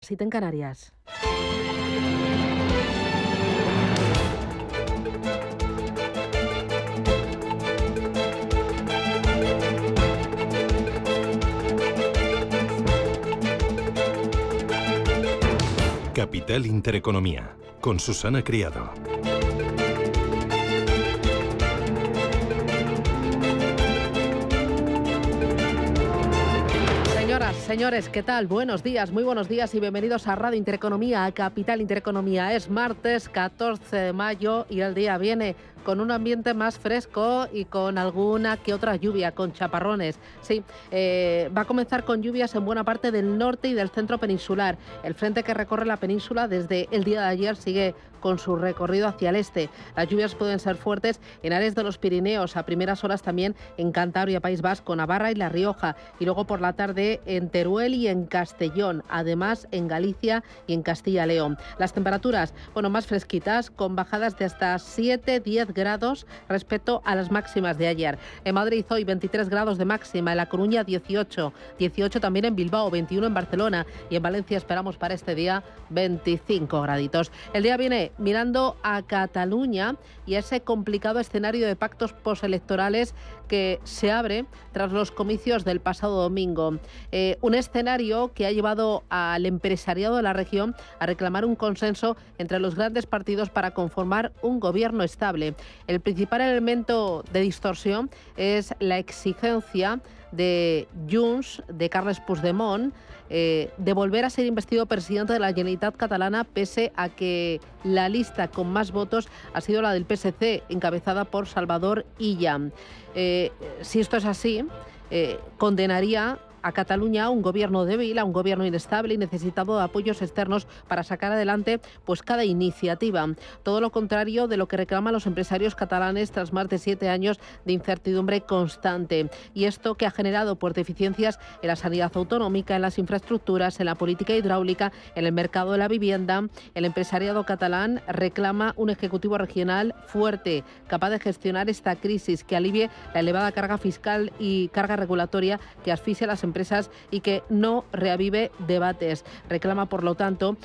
Cita en Canarias. Capital Intereconomía, con Susana Criado. Señoras, señores, ¿qué tal? Buenos días, muy buenos días y bienvenidos a Radio Intereconomía, a Capital Intereconomía. Es martes 14 de mayo y el día viene con un ambiente más fresco y con alguna que otra lluvia, con chaparrones. Sí, va a comenzar con lluvias en buena parte del norte y del centro peninsular. El frente que recorre la península desde el día de ayer sigue con su recorrido hacia el este. Las lluvias pueden ser fuertes en áreas de los Pirineos, a primeras horas también en Cantabria, País Vasco, Navarra y La Rioja, y luego por la tarde en Teruel y en Castellón, además en Galicia y en Castilla-León. Las temperaturas, más fresquitas, con bajadas de hasta 7-10 grados respecto a las máximas de ayer. En Madrid hoy 23 grados de máxima, en La Coruña 18 también en Bilbao, 21 en Barcelona y en Valencia esperamos para este día 25 graditos. El día viene mirando a Cataluña y a ese complicado escenario de pactos postelectorales que se abre tras los comicios del pasado domingo. Un escenario que ha llevado al empresariado de la región a reclamar un consenso entre los grandes partidos para conformar un gobierno estable. El principal elemento de distorsión es la exigencia de Junts, de Carles Puigdemont, de volver a ser investido presidente de la Generalitat catalana, pese a que la lista con más votos ha sido la del PSC, encabezada por Salvador Illa. Si esto es así, condenaría a Cataluña a un gobierno débil, a un gobierno inestable y necesitado de apoyos externos para sacar adelante cada iniciativa. Todo lo contrario de lo que reclaman los empresarios catalanes tras más de 7 años de incertidumbre constante. Y esto que ha generado deficiencias en la sanidad autonómica, en las infraestructuras, en la política hidráulica, en el mercado de la vivienda. El empresariado catalán reclama un ejecutivo regional fuerte, capaz de gestionar esta crisis, que alivie la elevada carga fiscal y carga regulatoria que asfixia a las empresas y que no reavive debates. Reclama, por lo tanto,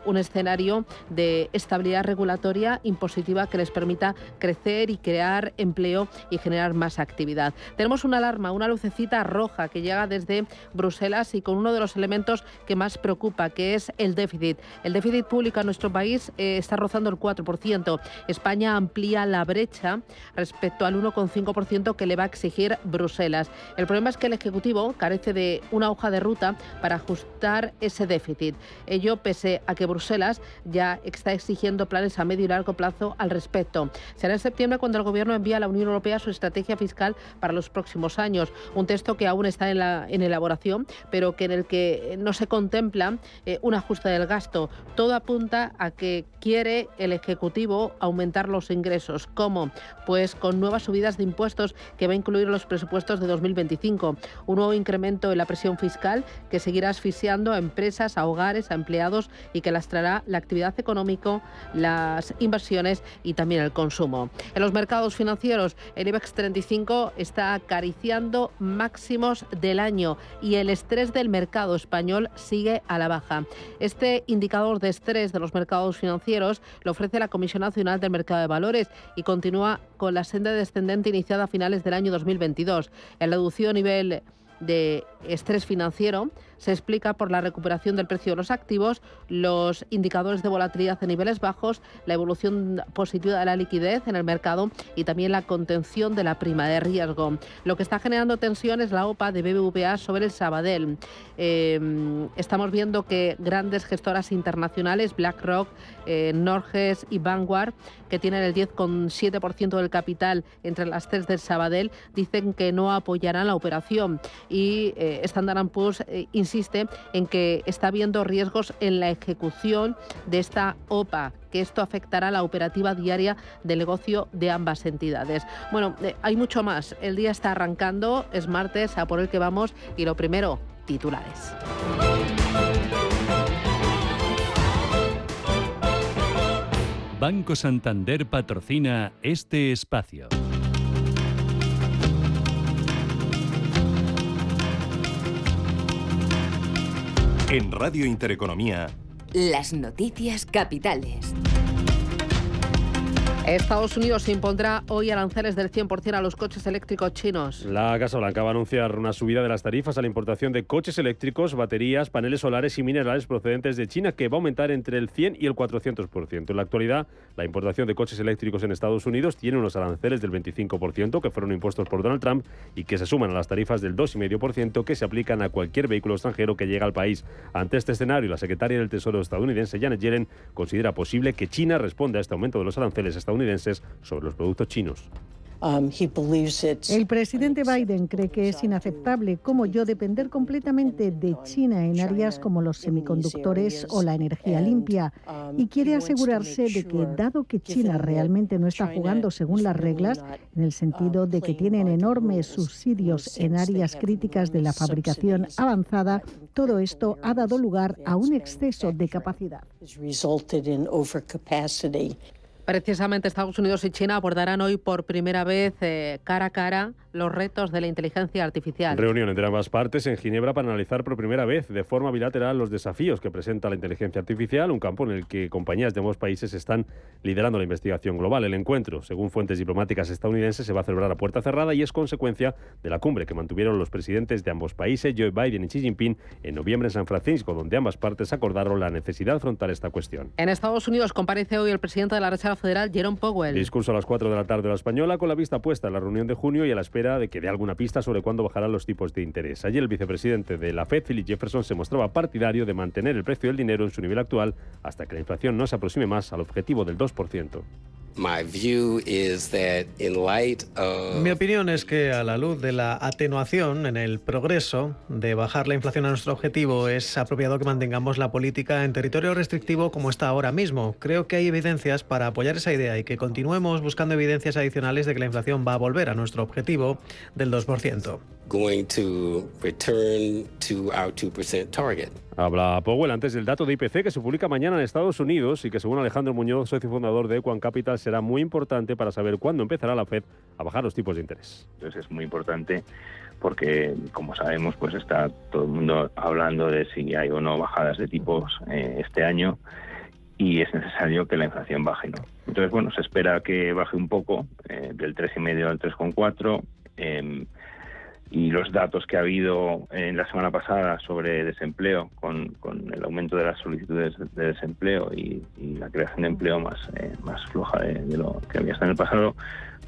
un escenario de estabilidad regulatoria impositiva que les permita crecer y crear empleo y generar más actividad. Tenemos una alarma, una lucecita roja que llega desde Bruselas y con uno de los elementos que más preocupa, que es el déficit. El déficit público en nuestro país está rozando el 4%. España amplía la brecha respecto al 1,5% que le va a exigir Bruselas. El problema es que el Ejecutivo carece de una hoja de ruta para ajustar ese déficit. Ello pese a que Bruselas ya está exigiendo planes a medio y largo plazo al respecto. Será en septiembre cuando el Gobierno envíe a la Unión Europea su estrategia fiscal para los próximos años. Un texto que aún está en elaboración, pero que en el que no se contempla un ajuste del gasto. Todo apunta a que quiere el Ejecutivo aumentar los ingresos. ¿Cómo? Pues con nuevas subidas de impuestos que va a incluir los presupuestos de 2025. Un nuevo incremento en la presión fiscal que seguirá asfixiando a empresas, a hogares, a empleados y que lastrará la actividad económica, las inversiones y también el consumo. En los mercados financieros, el IBEX 35 está acariciando máximos del año y el estrés del mercado español sigue a la baja. Este indicador de estrés de los mercados financieros lo ofrece la Comisión Nacional del Mercado de Valores y continúa con la senda descendente iniciada a finales del año 2022. El reducido nivel de estrés financiero se explica por la recuperación del precio de los activos, los indicadores de volatilidad en niveles bajos, la evolución positiva de la liquidez en el mercado y también la contención de la prima de riesgo. Lo que está generando tensión es la OPA de BBVA sobre el Sabadell. Estamos viendo que grandes gestoras internacionales, BlackRock, Norges y Vanguard, que tienen el 10,7% del capital entre las tres del Sabadell, dicen que no apoyarán la operación. Y Standard & Poor's insiste en que está habiendo riesgos en la ejecución de esta OPA, que esto afectará la operativa diaria del negocio de ambas entidades. Hay mucho más. El día está arrancando, es martes, a por el que vamos y lo primero, titulares. Banco Santander patrocina este espacio. En Radio Intereconomía, las noticias capitales. Estados Unidos impondrá hoy aranceles del 100% a los coches eléctricos chinos. La Casa Blanca va a anunciar una subida de las tarifas a la importación de coches eléctricos, baterías, paneles solares y minerales procedentes de China, que va a aumentar entre el 100 y el 400%. En la actualidad, la importación de coches eléctricos en Estados Unidos tiene unos aranceles del 25%, que fueron impuestos por Donald Trump y que se suman a las tarifas del 2,5% que se aplican a cualquier vehículo extranjero que llega al país. Ante este escenario, la secretaria del Tesoro estadounidense, Janet Yellen, considera posible que China responda a este aumento de los aranceles estadounidenses sobre los productos chinos. El presidente Biden cree que es inaceptable, como yo, depender completamente de China en áreas como los semiconductores o la energía limpia, y quiere asegurarse de que, dado que China realmente no está jugando según las reglas, en el sentido de que tienen enormes subsidios en áreas críticas de la fabricación avanzada, todo esto ha dado lugar a un exceso de capacidad. Precisamente Estados Unidos y China abordarán hoy por primera vez cara a cara los retos de la inteligencia artificial. Reunión entre ambas partes en Ginebra para analizar por primera vez de forma bilateral los desafíos que presenta la inteligencia artificial, un campo en el que compañías de ambos países están liderando la investigación global. El encuentro, según fuentes diplomáticas estadounidenses, se va a celebrar a puerta cerrada y es consecuencia de la cumbre que mantuvieron los presidentes de ambos países, Joe Biden y Xi Jinping, en noviembre en San Francisco, donde ambas partes acordaron la necesidad de afrontar esta cuestión. En Estados Unidos comparece hoy el presidente de la Reserva Federal, Jerome Powell. Discurso a las 4 de la tarde hora española, con la vista puesta en la reunión de junio y a la espera de que dé alguna pista sobre cuándo bajarán los tipos de interés. Ayer el vicepresidente de la Fed, Philip Jefferson, se mostraba partidario de mantener el precio del dinero en su nivel actual hasta que la inflación no se aproxime más al objetivo del 2%. Mi opinión es que, a la luz de la atenuación en el progreso de bajar la inflación a nuestro objetivo, es apropiado que mantengamos la política en territorio restrictivo como está ahora mismo. Creo que hay evidencias para apoyar esa idea y que continuemos buscando evidencias adicionales de que la inflación va a volver a nuestro objetivo del 2%. Habla Powell antes del dato de IPC que se publica mañana en Estados Unidos y que, según Alejandro Muñoz, socio fundador de Equan Capital, será muy importante para saber cuándo empezará la Fed a bajar los tipos de interés. Entonces es muy importante porque, como sabemos, pues está todo el mundo hablando de si hay o no bajadas de tipos este año y es necesario que la inflación baje, ¿no? Entonces, bueno, se espera que baje un poco, del 3,5 al 3,4, y los datos que ha habido en la semana pasada sobre desempleo, con el aumento de las solicitudes de desempleo y la creación de empleo más floja de lo que había estado en el pasado,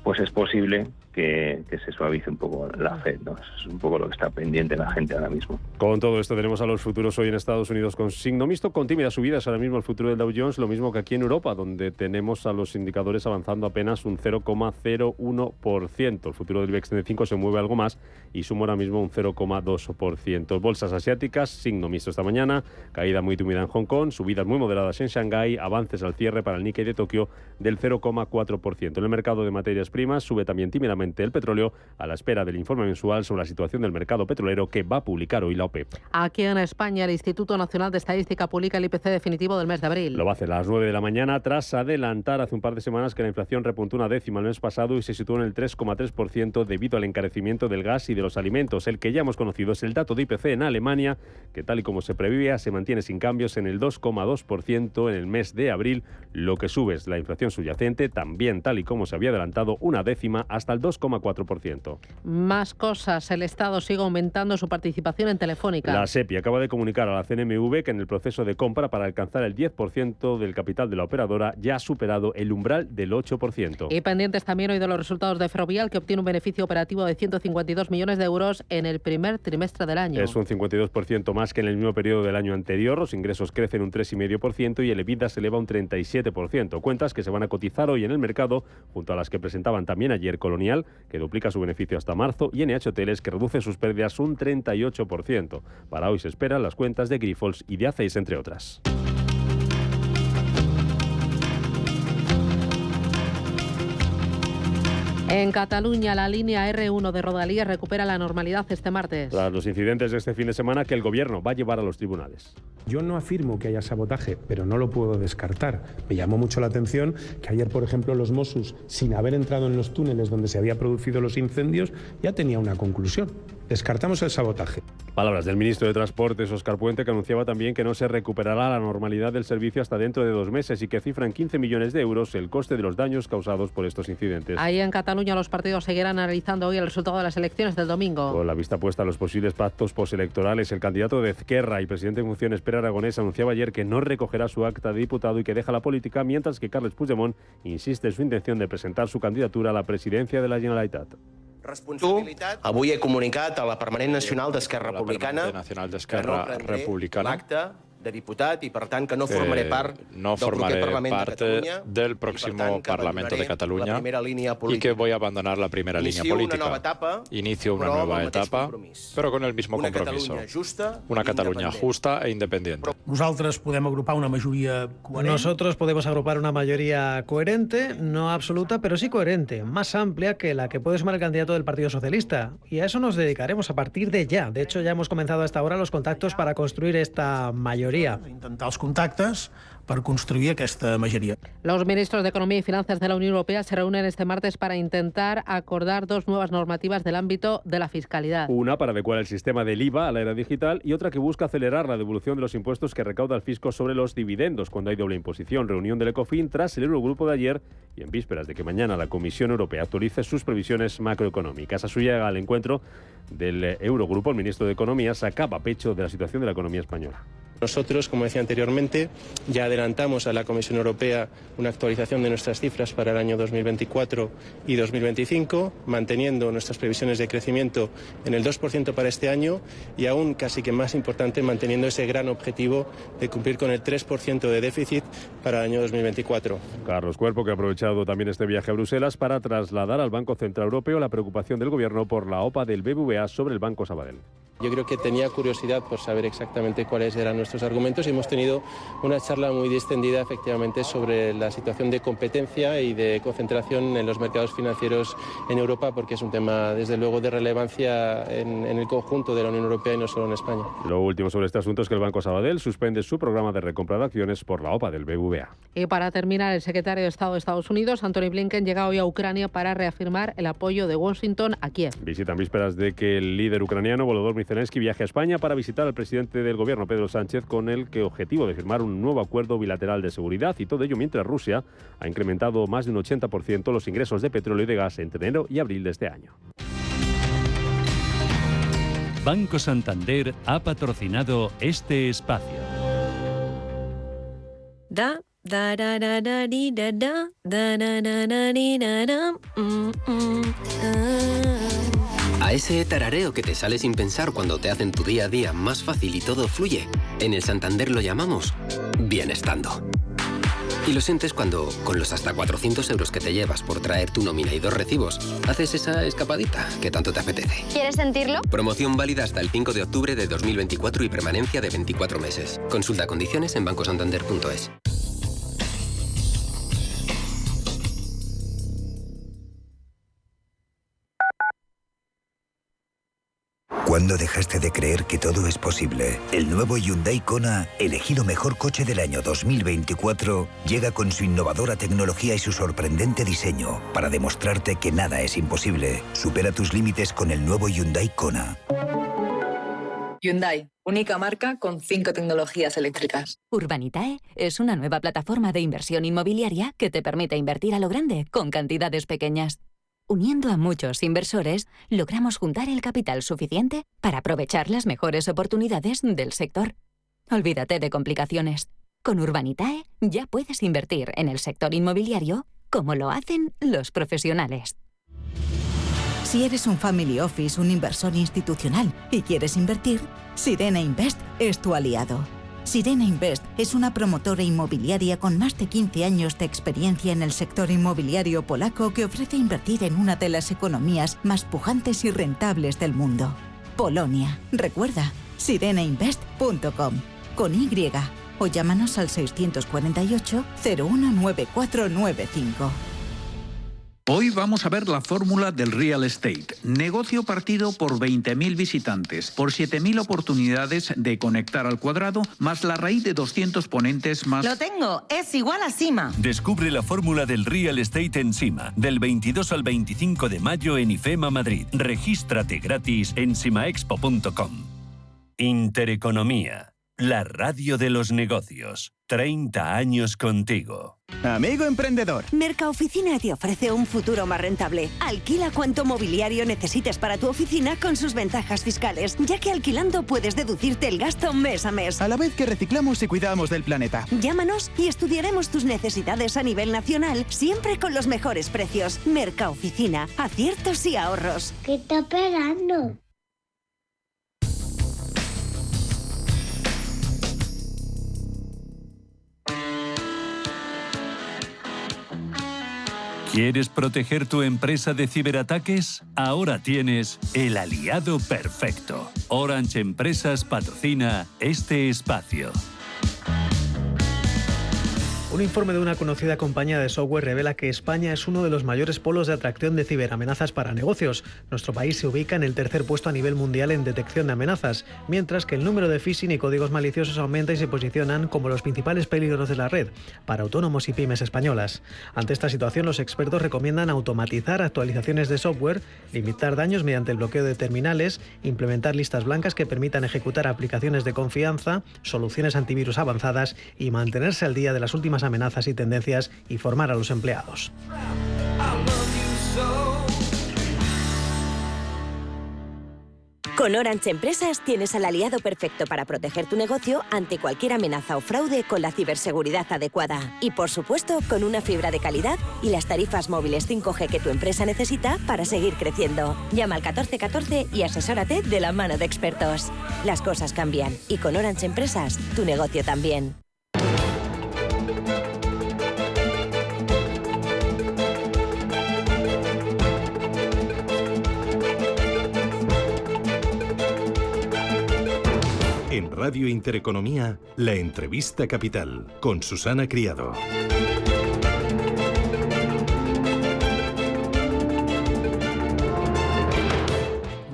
pues es posible que se suavice un poco la Fed, ¿no? Es un poco lo que está pendiente la gente ahora mismo. Con todo esto tenemos a los futuros hoy en Estados Unidos con signo mixto, con tímidas subidas ahora mismo el futuro del Dow Jones, lo mismo que aquí en Europa, donde tenemos a los indicadores avanzando apenas un 0,01%. El futuro del IBEX 35 se mueve algo más y suma ahora mismo un 0,2%. Bolsas asiáticas, signo mixto esta mañana, caída muy tímida en Hong Kong, subidas muy moderadas en Shanghái, avances al cierre para el Nikkei de Tokio del 0,4%. En el mercado de materias primas sube también tímidamente el petróleo a la espera del informe mensual sobre la situación del mercado petrolero que va a publicar hoy la OPEP. Aquí en España, el Instituto Nacional de Estadística publica el IPC definitivo del mes de abril. Lo va a hacer a las 9 de la mañana tras adelantar hace un par de semanas que la inflación repuntó una décima el mes pasado y se situó en el 3,3% debido al encarecimiento del gas y de los alimentos. El que ya hemos conocido es el dato de IPC en Alemania, que tal y como se preveía se mantiene sin cambios en el 2,2% en el mes de abril. Lo que sube es la inflación subyacente, también tal y como se había adelantado, una décima hasta el 2,4%. Más cosas. El Estado sigue aumentando su participación en Telefónica. La SEPI acaba de comunicar a la CNMV que en el proceso de compra para alcanzar el 10% del capital de la operadora ya ha superado el umbral del 8%. Y pendientes también hoy de los resultados de Ferrovial, que obtiene un beneficio operativo de 152 millones de euros en el primer trimestre del año. Es un 52% más que en el mismo periodo del año anterior. Los ingresos crecen un 3,5% y el EBITDA se eleva un 37%. Cuentas que se van a cotizar hoy en el mercado, junto a las que presentaban también ayer Colonial, que duplica su beneficio hasta marzo, y NH Hoteles, que reduce sus pérdidas un 38%. Para hoy se esperan las cuentas de Grifols y de Aceis, entre otras. En Cataluña, la línea R1 de Rodalies recupera la normalidad este martes. Tras los incidentes de este fin de semana que el Gobierno va a llevar a los tribunales. Yo no afirmo que haya sabotaje, pero no lo puedo descartar. Me llamó mucho la atención que ayer, por ejemplo, los Mossos, sin haber entrado en los túneles donde se habían producido los incendios, ya tenía una conclusión. Descartamos el sabotaje. Palabras del ministro de Transportes, Óscar Puente, que anunciaba también que no se recuperará la normalidad del servicio hasta dentro de 2 meses y que cifra en 15 millones de euros el coste de los daños causados por estos incidentes. Ahí en Cataluña los partidos seguirán analizando hoy el resultado de las elecciones del domingo. Con la vista puesta a los posibles pactos postelectorales, el candidato de Ezquerra y presidente en funciones, Pere Aragonés, anunciaba ayer que no recogerá su acta de diputado y que deja la política, mientras que Carles Puigdemont insiste en su intención de presentar su candidatura a la presidencia de la Generalitat. Avui he comunicat a la Permanent Nacional d'Esquerra Republicana que no prendré l'acte de diputat y por tanto que no formaré part del próximo Parlamento de Cataluña y que voy a abandonar la primera línea política. Inicio una nueva etapa, pero con el mismo compromiso. Una Cataluña justa e independiente. Nosotros podemos agrupar una mayoría coherente, no absoluta, pero sí coherente, más amplia que la que puede sumar el candidato del Partido Socialista. Y a eso nos dedicaremos a partir de ya. De hecho, ya hemos comenzado hasta ahora los contactos para construir esta mayoría. Intentar els contactes per construir aquesta majoria. Los ministros de Economía y Finanzas de la Unión Europea se reúnen este martes para intentar acordar 2 nuevas normativas del ámbito de la fiscalidad. Una para adecuar el sistema del IVA a la era digital y otra que busca acelerar la devolución de los impuestos que recauda el fisco sobre los dividendos cuando hay doble imposición. Reunión del Ecofin tras el Eurogrupo de ayer y en vísperas de que mañana la Comisión Europea actualice sus previsiones macroeconómicas. A su llegada al encuentro del Eurogrupo, el ministro de Economía sacaba pecho de la situación de la economía española. Nosotros, como decía anteriormente, ya adelantamos a la Comisión Europea una actualización de nuestras cifras para el año 2024 y 2025, manteniendo nuestras previsiones de crecimiento en el 2% para este año y aún casi que más importante, manteniendo ese gran objetivo de cumplir con el 3% de déficit para el año 2024. Carlos Cuerpo, que ha aprovechado también este viaje a Bruselas para trasladar al Banco Central Europeo la preocupación del Gobierno por la OPA del BBVA sobre el Banco Sabadell. Yo creo que tenía curiosidad por saber exactamente cuáles eran nuestros argumentos y hemos tenido una charla muy distendida efectivamente sobre la situación de competencia y de concentración en los mercados financieros en Europa, porque es un tema desde luego de relevancia en el conjunto de la Unión Europea y no solo en España. Lo último sobre este asunto es que el Banco Sabadell suspende su programa de recompra de acciones por la OPA del BBVA. Y para terminar, el secretario de Estado de Estados Unidos, Antony Blinken, llega hoy a Ucrania para reafirmar el apoyo de Washington a Kiev. Visita en vísperas de que el líder ucraniano, Volodymyr Zelensky, viaje a España para visitar al presidente del gobierno, Pedro Sánchez, con el objetivo de firmar un nuevo acuerdo bilateral de seguridad, y todo ello mientras Rusia ha incrementado más de un 80% los ingresos de petróleo y de gas entre enero y abril de este año. Banco Santander ha patrocinado este espacio. A ese tarareo que te sale sin pensar cuando te hacen tu día a día más fácil y todo fluye, en el Santander lo llamamos bienestando. Y lo sientes cuando, con los hasta 400 euros que te llevas por traer tu nómina y 2 recibos, haces esa escapadita que tanto te apetece. ¿Quieres sentirlo? Promoción válida hasta el 5 de octubre de 2024 y permanencia de 24 meses. Consulta condiciones en bancosantander.es. ¿Cuándo dejaste de creer que todo es posible? El nuevo Hyundai Kona, elegido mejor coche del año 2024, llega con su innovadora tecnología y su sorprendente diseño para demostrarte que nada es imposible. Supera tus límites con el nuevo Hyundai Kona. Hyundai, única marca con 5 tecnologías eléctricas. Urbanitae es una nueva plataforma de inversión inmobiliaria que te permite invertir a lo grande con cantidades pequeñas. Uniendo a muchos inversores, logramos juntar el capital suficiente para aprovechar las mejores oportunidades del sector. Olvídate de complicaciones. Con Urbanitae ya puedes invertir en el sector inmobiliario como lo hacen los profesionales. Si eres un family office, un inversor institucional y quieres invertir, Sirena Invest es tu aliado. Sirena Invest es una promotora inmobiliaria con más de 15 años de experiencia en el sector inmobiliario polaco que ofrece invertir en una de las economías más pujantes y rentables del mundo. Polonia. Recuerda, sirenainvest.com con Y o llámanos al 648 019495. Hoy vamos a ver la fórmula del real estate. Negocio partido por 20.000 visitantes, por 7.000 oportunidades de conectar al cuadrado, más la raíz de 200 ponentes más... Lo tengo, es igual a Sima. Descubre la fórmula del real estate en Sima, del 22 al 25 de mayo en IFEMA Madrid. Regístrate gratis en simaexpo.com. Intereconomía, la radio de los negocios. 30 años contigo. Amigo emprendedor. Mercaoficina te ofrece un futuro más rentable. Alquila cuanto mobiliario necesites para tu oficina con sus ventajas fiscales, ya que alquilando puedes deducirte el gasto mes a mes. A la vez que reciclamos y cuidamos del planeta. Llámanos y estudiaremos tus necesidades a nivel nacional, siempre con los mejores precios. Mercaoficina, aciertos y ahorros. ¿Qué está pegando? ¿Quieres proteger tu empresa de ciberataques? Ahora tienes el aliado perfecto. Orange Empresas patrocina este espacio. Un informe de una conocida compañía de software revela que España es uno de los mayores polos de atracción de ciberamenazas para negocios. Nuestro país se ubica en el tercer puesto a nivel mundial en detección de amenazas, mientras que el número de phishing y códigos maliciosos aumenta y se posicionan como los principales peligros de la red para autónomos y pymes españolas. Ante esta situación, los expertos recomiendan automatizar actualizaciones de software, limitar daños mediante el bloqueo de terminales, implementar listas blancas que permitan ejecutar aplicaciones de confianza, soluciones antivirus avanzadas y mantenerse al día de las últimas amenazas y tendencias y formar a los empleados. Con Orange Empresas tienes al aliado perfecto para proteger tu negocio ante cualquier amenaza o fraude con la ciberseguridad adecuada. Y por supuesto, con una fibra de calidad y las tarifas móviles 5G que tu empresa necesita para seguir creciendo. Llama al 1414 y asesórate de la mano de expertos. Las cosas cambian y con Orange Empresas, tu negocio también. En Radio Intereconomía, la entrevista capital con Susana Criado.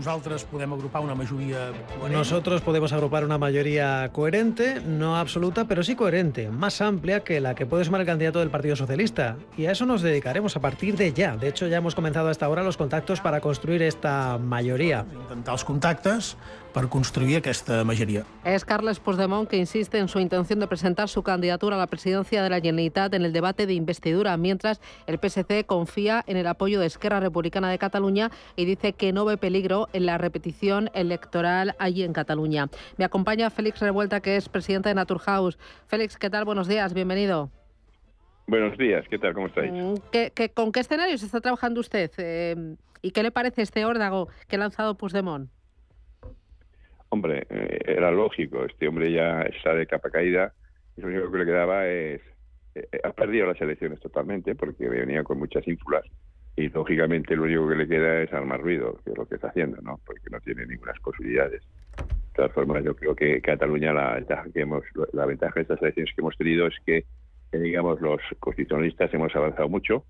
Nosotros podemos agrupar una mayoría coherente, no absoluta, pero sí coherente, más amplia que la que puede sumar el candidato del Partido Socialista. Y a eso nos dedicaremos a partir de ya. De hecho, ya hemos comenzado hasta ahora los contactos para construir esta mayoría. Intentar els contactes per construir aquesta majoria. Es Carles Puigdemont que insiste en su intención de presentar su candidatura a la presidencia de la Generalitat en el debate de investidura, mientras el PSC confía en el apoyo de Esquerra Republicana de Cataluña y dice que no ve peligro en la repetición electoral allí en Cataluña. Me acompaña Félix Revuelta, que es presidente de Naturhaus. Félix, ¿qué tal? Buenos días, bienvenido. Buenos días, ¿qué tal? ¿Cómo estáis? ¿Con qué escenarios está trabajando usted? ¿Y qué le parece este órdago que ha lanzado Puigdemont? Hombre, era lógico, este hombre ya está de capa caída y lo único que le quedaba es... ha perdido las elecciones totalmente porque venía con muchas ínfulas y lógicamente lo único que le queda es armar ruido, que es lo que está haciendo, ¿no? Porque no tiene ninguna posibilidades. De todas formas, yo creo que Cataluña, la ventaja de estas elecciones que hemos tenido es que digamos, los constitucionalistas hemos avanzado mucho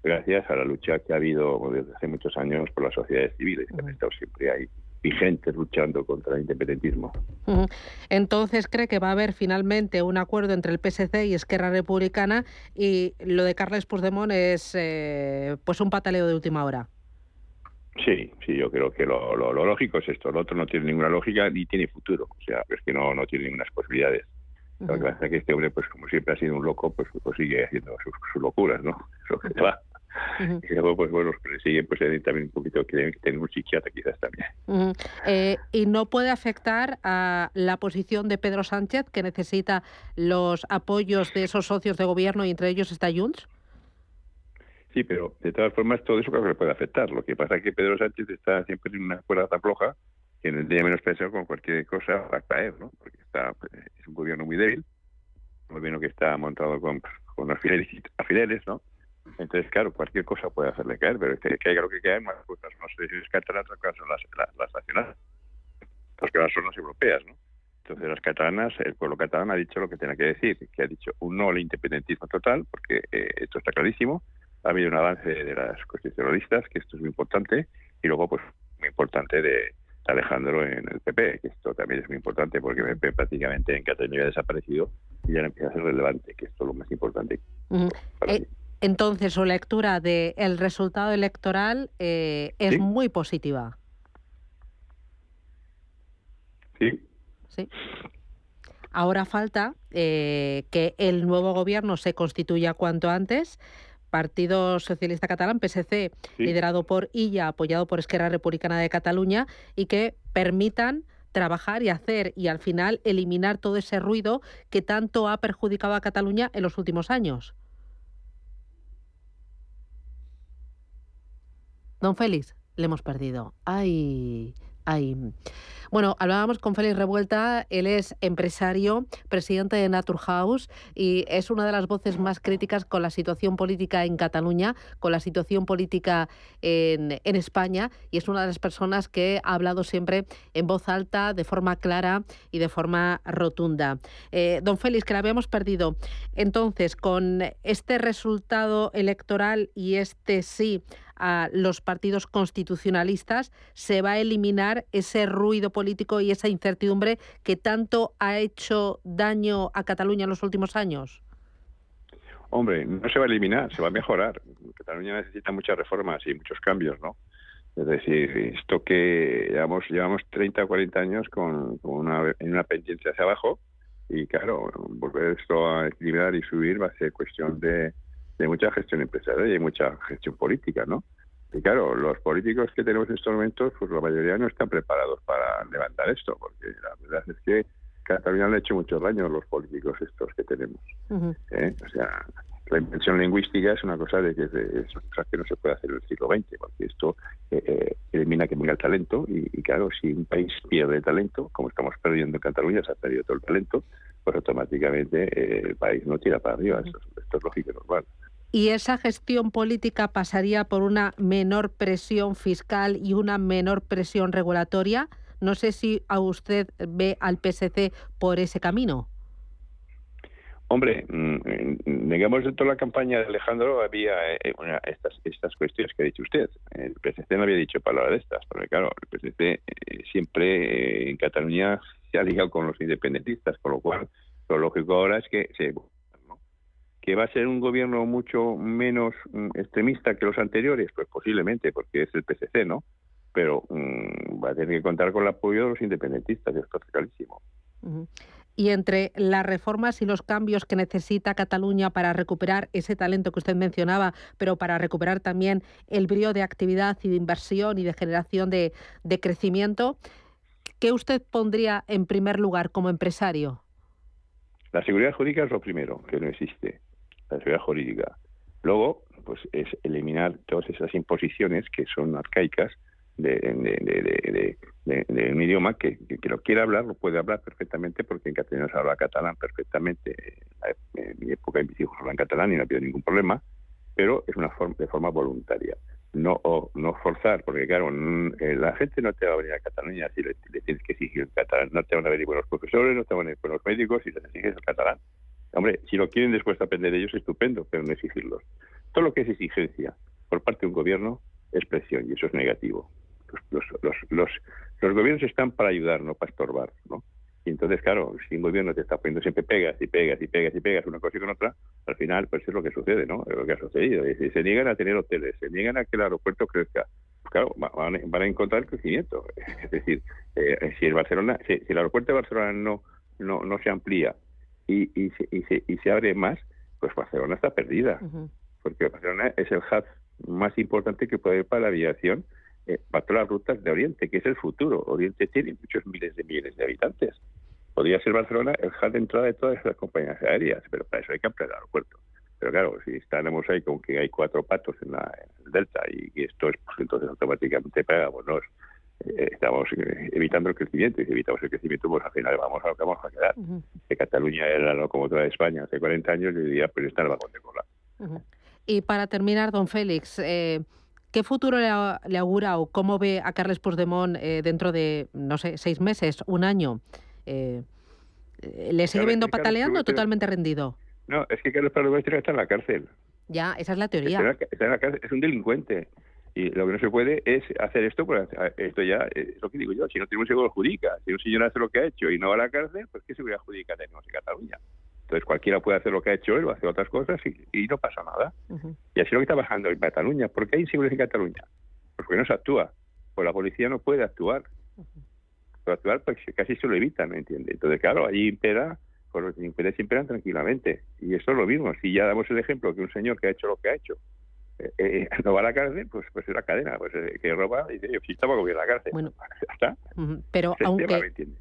gracias a la lucha que ha habido desde hace muchos años por las sociedades civiles, que han estado siempre ahí vigentes luchando contra el independentismo. Entonces, ¿cree que va a haber finalmente un acuerdo entre el PSC y Esquerra Republicana y lo de Carles Puigdemont es pues un pataleo de última hora? Sí, yo creo que lo lógico es esto. Lo otro no tiene ninguna lógica ni tiene futuro. O sea, es que no tiene ninguna posibilidades. La verdad es que este hombre, pues como siempre ha sido un loco, pues sigue haciendo sus locuras, ¿no? Eso que va. Y luego, pues bueno, los que le siguen, pues también un poquito que tener un psiquiatra quizás también. ¿Y no puede afectar a la posición de Pedro Sánchez, que necesita los apoyos de esos socios de gobierno y entre ellos está Junts? Sí, pero de todas formas todo eso creo que le puede afectar. Lo que pasa es que Pedro Sánchez está siempre en una cuerda tan floja que en el día menos pensado con cualquier cosa va a caer, ¿no? Porque es un gobierno muy débil, un gobierno que está montado con alfileres, ¿no? Entonces, claro, cualquier cosa puede hacerle caer, pero que caiga lo que caiga, más cosas no se descartan, otras cosas son las nacionales, las que son las europeas, ¿no? Entonces las catalanas, el pueblo catalán ha dicho lo que tenía que decir, que ha dicho un no al independentismo total, porque esto está clarísimo, ha habido un avance de las constitucionalistas, que esto es muy importante, y luego pues muy importante de Alejandro en el PP, que esto también es muy importante porque el PP prácticamente en Cataluña ha desaparecido y ya no empieza a ser relevante, que esto es lo más importante. Entonces, su lectura del resultado electoral es muy positiva. Sí. Ahora falta que el nuevo gobierno se constituya cuanto antes. Partido Socialista Catalán, PSC, liderado por Illa, apoyado por Esquerra Republicana de Cataluña, y que permitan trabajar y hacer y al final eliminar todo ese ruido que tanto ha perjudicado a Cataluña en los últimos años. Don Félix, le hemos perdido. Ay. Bueno, hablábamos con Félix Revuelta, él es empresario, presidente de Naturhaus y es una de las voces más críticas con la situación política en Cataluña, con la situación política en España, y es una de las personas que ha hablado siempre en voz alta, de forma clara y de forma rotunda. Don Félix, que la habíamos perdido. Entonces, con este resultado electoral y este sí a los partidos constitucionalistas, se va a eliminar ese ruido político y esa incertidumbre que tanto ha hecho daño a Cataluña en los últimos años. Hombre, no se va a eliminar, se va a mejorar. Cataluña necesita muchas reformas y muchos cambios, ¿no? Es decir, esto que llevamos 30 o 40 años en una pendiente hacia abajo, y claro, volver esto a equilibrar y subir va a ser cuestión de mucha gestión empresarial y mucha gestión política, ¿no? Y claro, los políticos que tenemos en estos momentos, pues la mayoría no están preparados para levantar esto, porque la verdad es que Cataluña le ha hecho mucho daño a los políticos estos que tenemos. O sea, la inversión lingüística es una cosa que no se puede hacer en el siglo XX, porque esto elimina que venga el talento, y claro, si un país pierde talento, como estamos perdiendo en Cataluña, se ha perdido todo el talento, pues automáticamente el país no tira para arriba. Esto es lógico y normal. ¿Y esa gestión política pasaría por una menor presión fiscal y una menor presión regulatoria? No sé si a usted ve al PSC por ese camino. Hombre, digamos, de toda la campaña de Alejandro había estas cuestiones que ha dicho usted. El PSC no había dicho palabra de estas, porque claro, el PSC siempre en Cataluña se ha ligado con los independentistas, con lo cual lo lógico ahora es que ¿que va a ser un gobierno mucho menos extremista que los anteriores? Pues posiblemente, porque es el PSC, ¿no? Pero va a tener que contar con el apoyo de los independentistas, esto es clarísimo. Y entre las reformas y los cambios que necesita Cataluña para recuperar ese talento que usted mencionaba, pero para recuperar también el brío de actividad y de inversión y de generación de crecimiento, ¿qué usted pondría en primer lugar como empresario? La seguridad jurídica es lo primero, que no existe. La seguridad jurídica. Luego, pues es eliminar todas esas imposiciones que son arcaicas de un idioma que lo quiera hablar, lo puede hablar perfectamente, porque en Cataluña se habla catalán perfectamente. En mi época mis hijos hablan catalán y no ha habido ningún problema, pero es de forma voluntaria. No forzar, porque claro, la gente no te va a venir a Cataluña si le tienes que exigir el catalán. No te van a venir buenos profesores, no te van a venir buenos médicos si les exiges el catalán. Hombre, si lo quieren después aprender ellos, estupendo, pero no exigirlos. Todo lo que es exigencia por parte de un gobierno es presión, y eso es negativo. Los gobiernos están para ayudar, no para estorbar, ¿no? Y entonces, claro, si un gobierno te está poniendo siempre pegas una cosa y con otra, al final pues es lo que sucede, ¿no? Es lo que ha sucedido. Se niegan a tener hoteles, se niegan a que el aeropuerto crezca. Pues claro, van a encontrar el crecimiento. Es decir, si el aeropuerto de Barcelona no se amplía y se abre más, pues Barcelona está perdida. Porque Barcelona es el hub más importante que puede haber para la aviación, para todas las rutas de Oriente, que es el futuro. Oriente tiene muchos miles de millones de habitantes. Podría ser Barcelona el hub de entrada de todas las compañías aéreas, pero para eso hay que ampliar el aeropuerto. Pero claro, si estaremos ahí con que hay 4 patos en el delta y esto es, pues entonces automáticamente pagámonos. Estamos evitando el crecimiento, y si evitamos el crecimiento, pues al final vamos a lo que vamos a quedar. Que Cataluña era la locomotora de España hace 40 años, yo diría, pues está en el vagón de cola. Y para terminar, don Félix, ¿qué futuro le augura o cómo ve a Carles Puigdemont dentro de, no sé, 6 meses, un año? ¿Le sigue viendo pataleando o totalmente rendido? No, es que Carles Puigdemont está en la cárcel. Ya, esa es la teoría. Está en la cárcel, es un delincuente. Y lo que no se puede es hacer esto, pues esto ya es lo que digo yo, si no tenemos seguro jurídica, si un señor hace lo que ha hecho y no va a la cárcel, pues ¿qué seguridad jurídica tenemos en Cataluña? Entonces cualquiera puede hacer lo que ha hecho él o hacer otras cosas y no pasa nada. Y así es lo que está pasando en Cataluña. ¿Por qué hay inseguridad en Cataluña? Pues porque no se actúa. Pues la policía no puede actuar. Puede actuar porque casi se lo evitan, ¿me entiendes? Entonces, claro, allí impera, pues los delincuentes imperan tranquilamente. Y eso es lo mismo. Si ya damos el ejemplo que un señor que ha hecho lo que ha hecho no va a la cárcel, pues es la cadena, pues que roba y dice, yo sí estaba con la cárcel. Bueno, ya está. Pero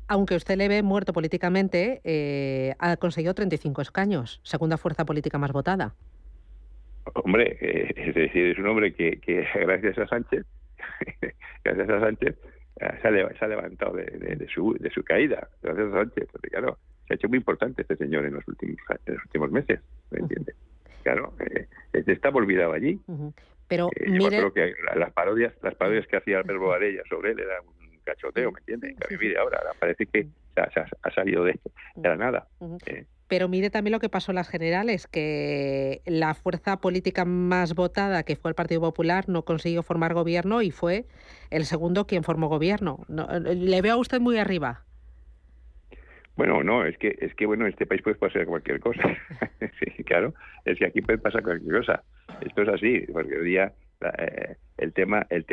aunque usted le ve muerto políticamente, ha conseguido 35 escaños, segunda fuerza política más votada. Hombre, es decir, es un hombre que gracias a Sánchez se ha levantado de su caída, gracias a Sánchez, porque claro, se ha hecho muy importante este señor en los últimos meses, ¿me entiendes? Claro, estaba olvidado allí. Pero yo creo que las parodias que hacía Alberto Varela sobre él era un cachoteo, ¿me entiendes? Mire, ahora parece que ha salido de la nada. Pero mire también lo que pasó en las generales, que la fuerza política más votada, que fue el Partido Popular, no consiguió formar gobierno y fue el segundo quien formó gobierno. No, ¿le veo a usted muy arriba? Bueno, no, es que bueno, en este país puede pasar cualquier cosa. Sí, claro, es que aquí puede pasar cualquier cosa. Esto es así, porque hoy día el tema de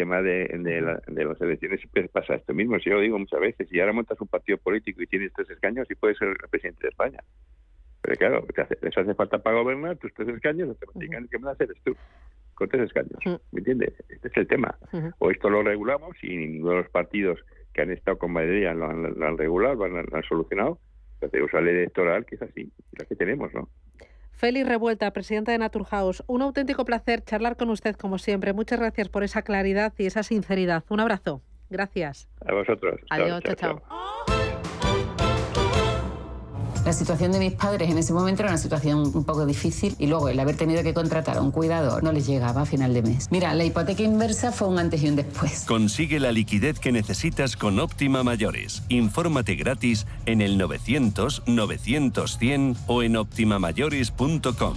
las elecciones siempre pasa esto mismo. Si yo lo digo muchas veces, si ahora montas un partido político y tienes 3 escaños, sí puedes ser el presidente de España. Pero claro, les hace falta para gobernar tus 3 escaños, automáticamente que me las eres tú, con 3 escaños. ¿Me entiendes? Este es el tema. O esto lo regulamos y ninguno de los partidos que han estado con mayoría lo han regulado, lo han solucionado. Entonces, tenemos una ley electoral que es así, la que tenemos, ¿no? Félix Revuelta, presidenta de Naturhaus, un auténtico placer charlar con usted como siempre. Muchas gracias por esa claridad y esa sinceridad. Un abrazo. Gracias. A vosotros. Adiós, chao. La situación de mis padres en ese momento era una situación un poco difícil y luego el haber tenido que contratar a un cuidador no les llegaba a final de mes. Mira, la hipoteca inversa fue un antes y un después. Consigue la liquidez que necesitas con Óptima Mayores. Infórmate gratis en el 900-900-100 o en optimamayores.com.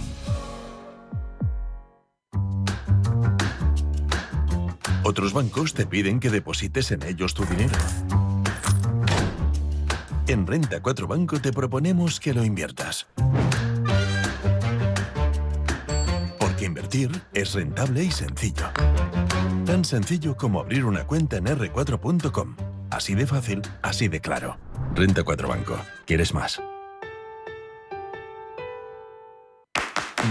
Otros bancos te piden que deposites en ellos tu dinero. En Renta 4 Banco te proponemos que lo inviertas. Porque invertir es rentable y sencillo. Tan sencillo como abrir una cuenta en r4.com. Así de fácil, así de claro. Renta 4 Banco. ¿Quieres más?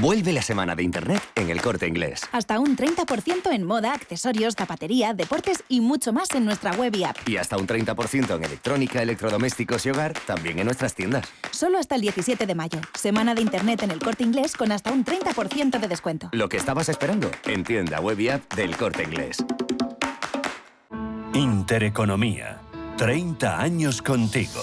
Vuelve la semana de Internet en El Corte Inglés. Hasta un 30% en moda, accesorios, zapatería, deportes y mucho más en nuestra web y app. Y hasta un 30% en electrónica, electrodomésticos y hogar, también en nuestras tiendas. Solo hasta el 17 de mayo. Semana de Internet en El Corte Inglés con hasta un 30% de descuento. Lo que estabas esperando, en tienda web y app del Corte Inglés. Intereconomía. 30 años contigo.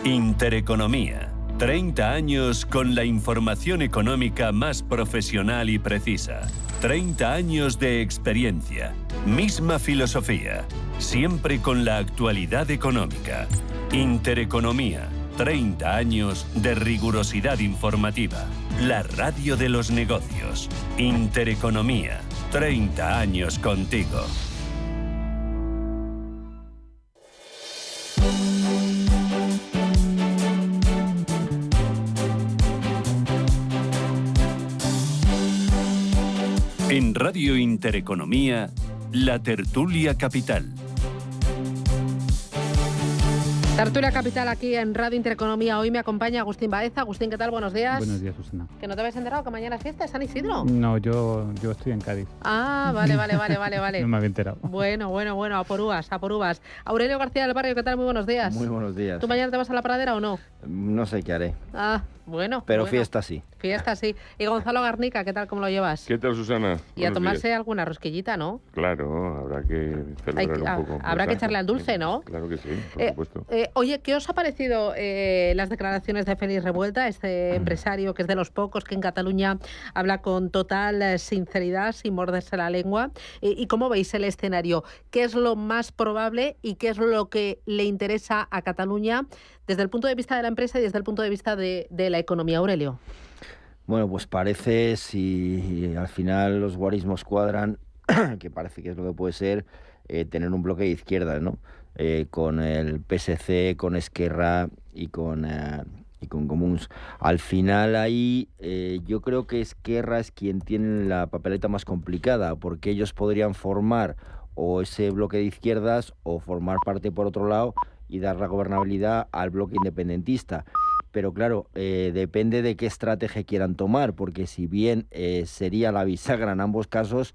Intereconomía. 30 años con la información económica más profesional y precisa. 30 años de experiencia. Misma filosofía. Siempre con la actualidad económica. Intereconomía. 30 años de rigurosidad informativa. La radio de los negocios. Intereconomía. 30 años contigo. En Radio Intereconomía, la tertulia capital. Tertulia capital aquí en Radio Intereconomía. Hoy me acompaña Agustín Baeza. Agustín, ¿qué tal? Buenos días. Buenos días, Susana. ¿Que no te habías enterado que mañana es fiesta de San Isidro? No, yo estoy en Cádiz. Ah, vale. No me había enterado. Bueno, a por uvas. Aurelio García del Barrio, ¿qué tal? Muy buenos días. Muy buenos días. ¿Tú mañana te vas a la pradera o no? No sé qué haré. Ah, bueno. Pero fiesta sí. Fiesta sí. Y Gonzalo Garnica, ¿qué tal? ¿Cómo lo llevas? ¿Qué tal, Susana? Y a tomarse alguna rosquillita, ¿no? Claro, habrá que celebrar un poco. Habrá que echarle al dulce, ¿no? Claro que sí, por supuesto. Oye, ¿qué os ha parecido las declaraciones de Félix Revuelta, este empresario que es de los pocos que en Cataluña habla con total sinceridad, sin morderse la lengua? ¿Y cómo veis el escenario? ¿Qué es lo más probable y qué es lo que le interesa a Cataluña desde el punto de vista de la empresa y desde el punto de vista de la economía, Aurelio? Bueno, pues parece, si al final los guarismos cuadran, que parece que es lo que puede ser, tener un bloque de izquierdas, ¿no? Con el PSC, con Esquerra y con Comuns. Al final ahí yo creo que Esquerra es quien tiene la papeleta más complicada, porque ellos podrían formar o ese bloque de izquierdas o formar parte por otro lado y dar la gobernabilidad al bloque independentista. Pero claro, depende de qué estrategia quieran tomar, porque si bien sería la bisagra en ambos casos,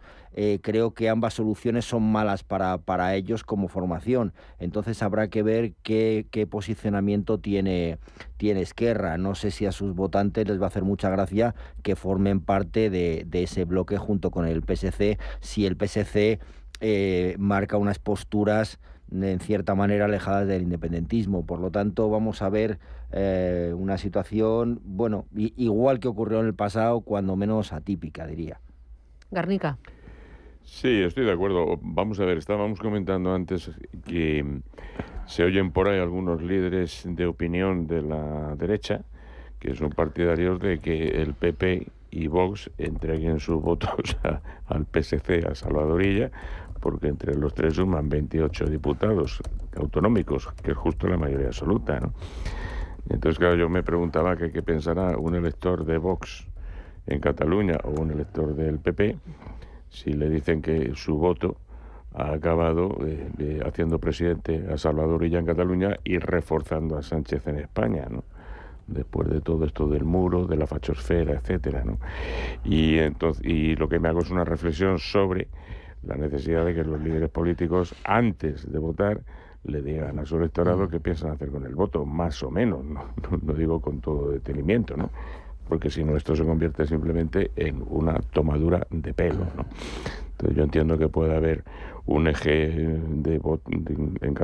creo que ambas soluciones son malas para ellos como formación. Entonces habrá que ver qué posicionamiento tiene Esquerra. No sé si a sus votantes les va a hacer mucha gracia que formen parte de ese bloque junto con el PSC, si el PSC marca unas posturas en cierta manera alejadas del independentismo. Por lo tanto, vamos a ver una situación, bueno, igual que ocurrió en el pasado, cuando menos atípica, diría. Garnica. Sí, estoy de acuerdo. Vamos a ver, estábamos comentando antes que se oyen por ahí algunos líderes de opinión de la derecha que son partidarios de que el PP y Vox entreguen sus votos al PSC, a Salvador Illa, porque entre los tres suman 28 diputados autonómicos, que es justo la mayoría absoluta, ¿no? Entonces, claro, yo me preguntaba qué pensará un elector de Vox en Cataluña o un elector del PP si le dicen que su voto ha acabado haciendo presidente a Salvador Illa en Cataluña y reforzando a Sánchez en España, ¿no? Después de todo esto del muro, de la fachosfera, etcétera, ¿no? Y lo que me hago es una reflexión sobre la necesidad de que los líderes políticos, antes de votar, le digan a su electorado qué piensan hacer con el voto, más o menos, no digo con todo detenimiento, ¿no? Porque si no, esto se convierte simplemente en una tomadura de pelo, ¿no? Entonces yo entiendo que puede haber un eje en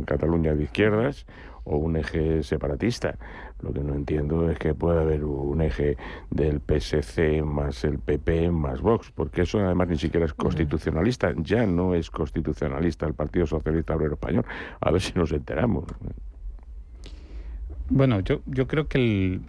Cataluña de izquierdas o un eje separatista. Lo que no entiendo es que pueda haber un eje del PSC más el PP más Vox, porque eso además ni siquiera es constitucionalista. Ya no es constitucionalista el Partido Socialista Obrero Español. A ver si nos enteramos. Bueno, yo creo que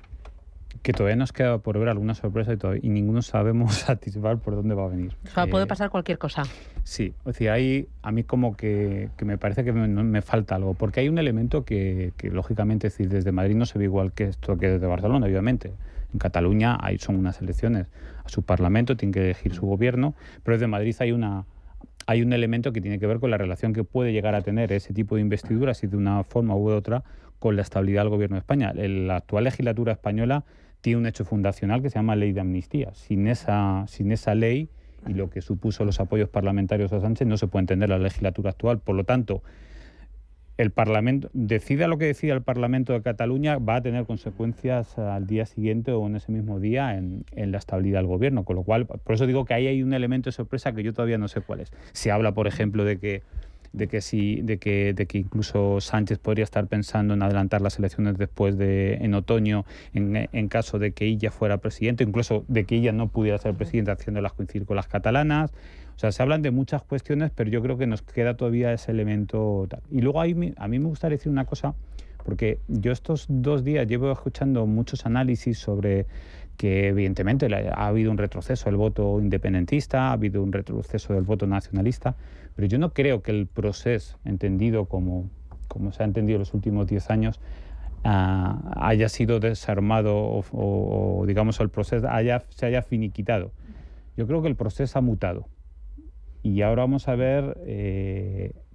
todavía nos queda por ver alguna sorpresa y ninguno sabemos satisfacer por dónde va a venir. O sea, puede pasar cualquier cosa. Sí, o sea, a mí como que me parece que me falta algo, porque hay un elemento que lógicamente, es decir, desde Madrid no se ve igual que esto que desde Barcelona, obviamente. En Cataluña son unas elecciones a su Parlamento, tienen que elegir su gobierno, pero desde Madrid hay un elemento que tiene que ver con la relación que puede llegar a tener ese tipo de investiduras y de una forma u otra con la estabilidad del gobierno de España. La actual legislatura española tiene un hecho fundacional que se llama Ley de Amnistía. Sin esa ley y lo que supuso los apoyos parlamentarios a Sánchez, no se puede entender la legislatura actual. Por lo tanto, el Parlamento, decida lo que decida el Parlamento de Cataluña, va a tener consecuencias al día siguiente o en ese mismo día en la estabilidad del gobierno. Con lo cual, por eso digo que ahí hay un elemento de sorpresa que yo todavía no sé cuál es. Se habla, por ejemplo, de que incluso Sánchez podría estar pensando en adelantar las elecciones en otoño, en caso de que Illa fuera presidente, incluso de que Illa no pudiera ser presidente, haciéndolas coincidir con las catalanas. O sea, se hablan de muchas cuestiones, pero yo creo que nos queda todavía ese elemento. Y luego a mí me gustaría decir una cosa, porque yo estos 2 días llevo escuchando muchos análisis sobre que evidentemente ha habido un retroceso del voto independentista, ha habido un retroceso del voto nacionalista, pero yo no creo que el proceso, entendido como se ha entendido en los últimos 10 años, haya sido desarmado o digamos, el proceso se haya finiquitado. Yo creo que el proceso ha mutado y ahora vamos a ver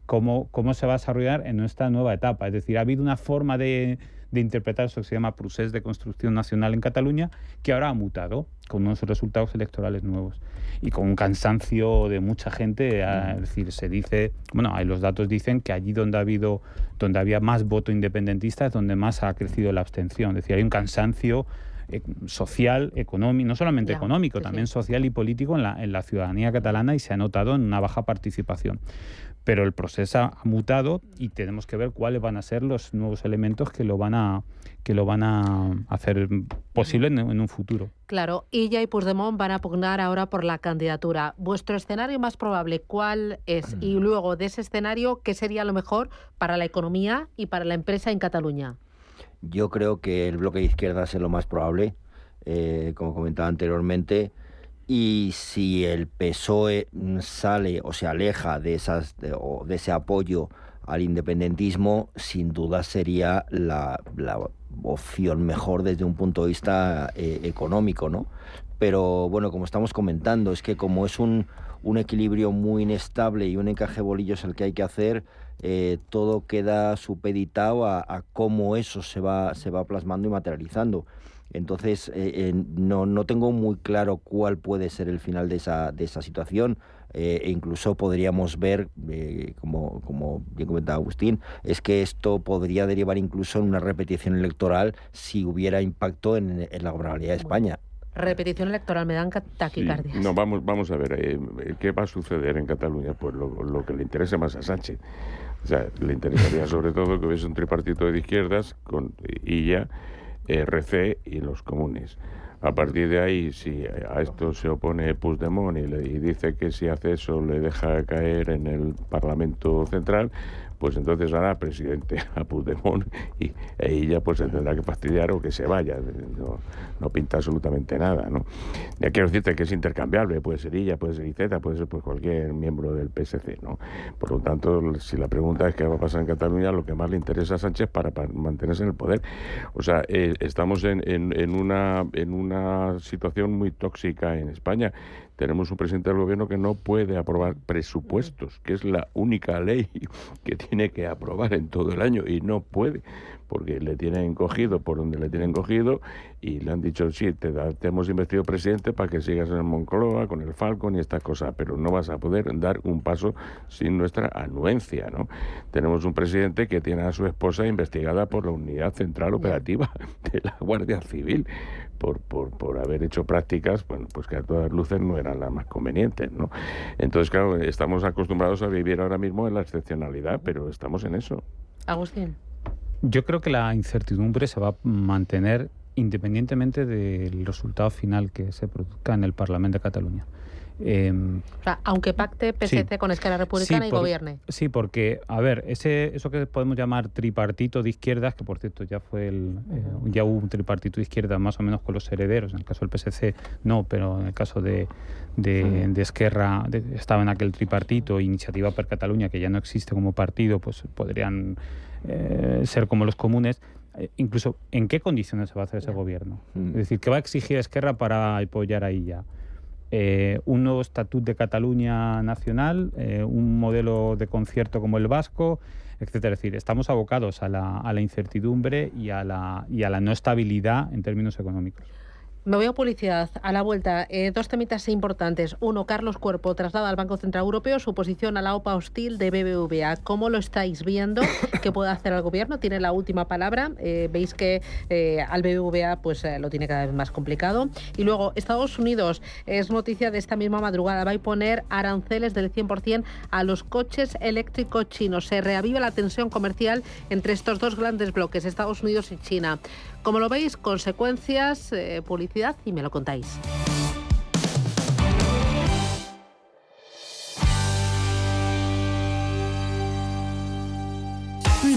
cómo se va a desarrollar en esta nueva etapa. Es decir, ha habido una forma de interpretar eso que se llama procés de construcción nacional en Cataluña, que ahora ha mutado con unos resultados electorales nuevos y con un cansancio de mucha gente. Es decir, se dice, los datos dicen que allí donde había más voto independentista es donde más ha crecido la abstención. Es decir, hay un cansancio social, económico, no solamente económico, también social y político en la ciudadanía catalana, y se ha notado en una baja participación. Pero el proceso ha mutado y tenemos que ver cuáles van a ser los nuevos elementos que lo van a hacer posible en un futuro. Claro, Illa y Puigdemont van a pugnar ahora por la candidatura. ¿Vuestro escenario más probable cuál es? Y luego de ese escenario, ¿qué sería lo mejor para la economía y para la empresa en Cataluña? Yo creo que el bloque de izquierdas es lo más probable. como comentaba anteriormente, y si el PSOE sale o se aleja de ese apoyo al independentismo, sin duda sería la opción mejor desde un punto de vista económico, ¿no? Pero bueno, como estamos comentando, es que como es un equilibrio muy inestable y un encaje de bolillos el que hay que hacer, todo queda supeditado a cómo eso se va plasmando y materializando. Entonces, no tengo muy claro cuál puede ser el final de esa situación. E incluso podríamos ver, como bien comentaba Agustín, es que esto podría derivar incluso en una repetición electoral si hubiera impacto en la gobernabilidad de España. Repetición electoral, me dan taquicardias. Sí. No, vamos a ver, ¿qué va a suceder en Cataluña? Pues lo que le interesa más a Sánchez. O sea, le interesaría sobre todo que hubiese un tripartito de izquierdas con Illa, RC y los comunes. A partir de ahí, si a esto se opone Puigdemont y dice que si hace eso le deja caer en el Parlamento Central, pues entonces hará presidente a Puigdemont y ella pues se tendrá que fastidiar o que se vaya. No pinta absolutamente nada, ¿no? Ya quiero decirte que es intercambiable, puede ser ella, puede ser Iceta, puede ser pues cualquier miembro del PSC, ¿no? Por lo tanto, si la pregunta es qué va a pasar en Cataluña, lo que más le interesa a Sánchez para mantenerse en el poder. O sea, estamos en una situación muy tóxica en España. Tenemos un presidente del gobierno que no puede aprobar presupuestos, que es la única ley que tiene que aprobar en todo el año, y no puede, porque le tienen cogido por donde le tienen cogido y le han dicho, sí, te hemos investido presidente para que sigas en el Moncloa con el Falcon y estas cosas, pero no vas a poder dar un paso sin nuestra anuencia, ¿no? Tenemos un presidente que tiene a su esposa investigada por la Unidad Central Operativa de la Guardia Civil por haber hecho prácticas, bueno, pues que a todas luces no eran las más convenientes, ¿no? Entonces, claro, estamos acostumbrados a vivir ahora mismo en la excepcionalidad, pero estamos en eso. Agustín. Yo creo que la incertidumbre se va a mantener independientemente del resultado final que se produzca en el Parlamento de Cataluña. O sea, aunque pacte PSC sí, con Esquerra Republicana y gobierne. Sí, porque, a ver, eso que podemos llamar tripartito de izquierdas, que por cierto ya fue ya hubo un tripartito de izquierda más o menos con los herederos, en el caso del PSC no, pero en el caso de Esquerra estaba en aquel tripartito, Iniciativa per Catalunya, que ya no existe como partido, pues podrían ser como los comunes. Incluso, ¿en qué condiciones se va a hacer ese gobierno? Es decir, ¿qué va a exigir Esquerra para apoyar a Illa? Un nuevo estatut de Cataluña nacional, un modelo de concierto como el vasco, etcétera. Es decir, estamos abocados a la incertidumbre y a la no estabilidad en términos económicos. Me voy a publicidad. A la vuelta, dos temitas importantes. Uno, Carlos Cuerpo traslada al Banco Central Europeo su posición a la OPA hostil de BBVA. ¿Cómo lo estáis viendo? ¿Qué puede hacer el gobierno? Tiene la última palabra. Veis que al BBVA pues lo tiene cada vez más complicado. Y luego, Estados Unidos, es noticia de esta misma madrugada, va a imponer aranceles del 100% a los coches eléctricos chinos. Se reaviva la tensión comercial entre estos dos grandes bloques, Estados Unidos y China. Como lo veis, consecuencias, publicidad y me lo contáis.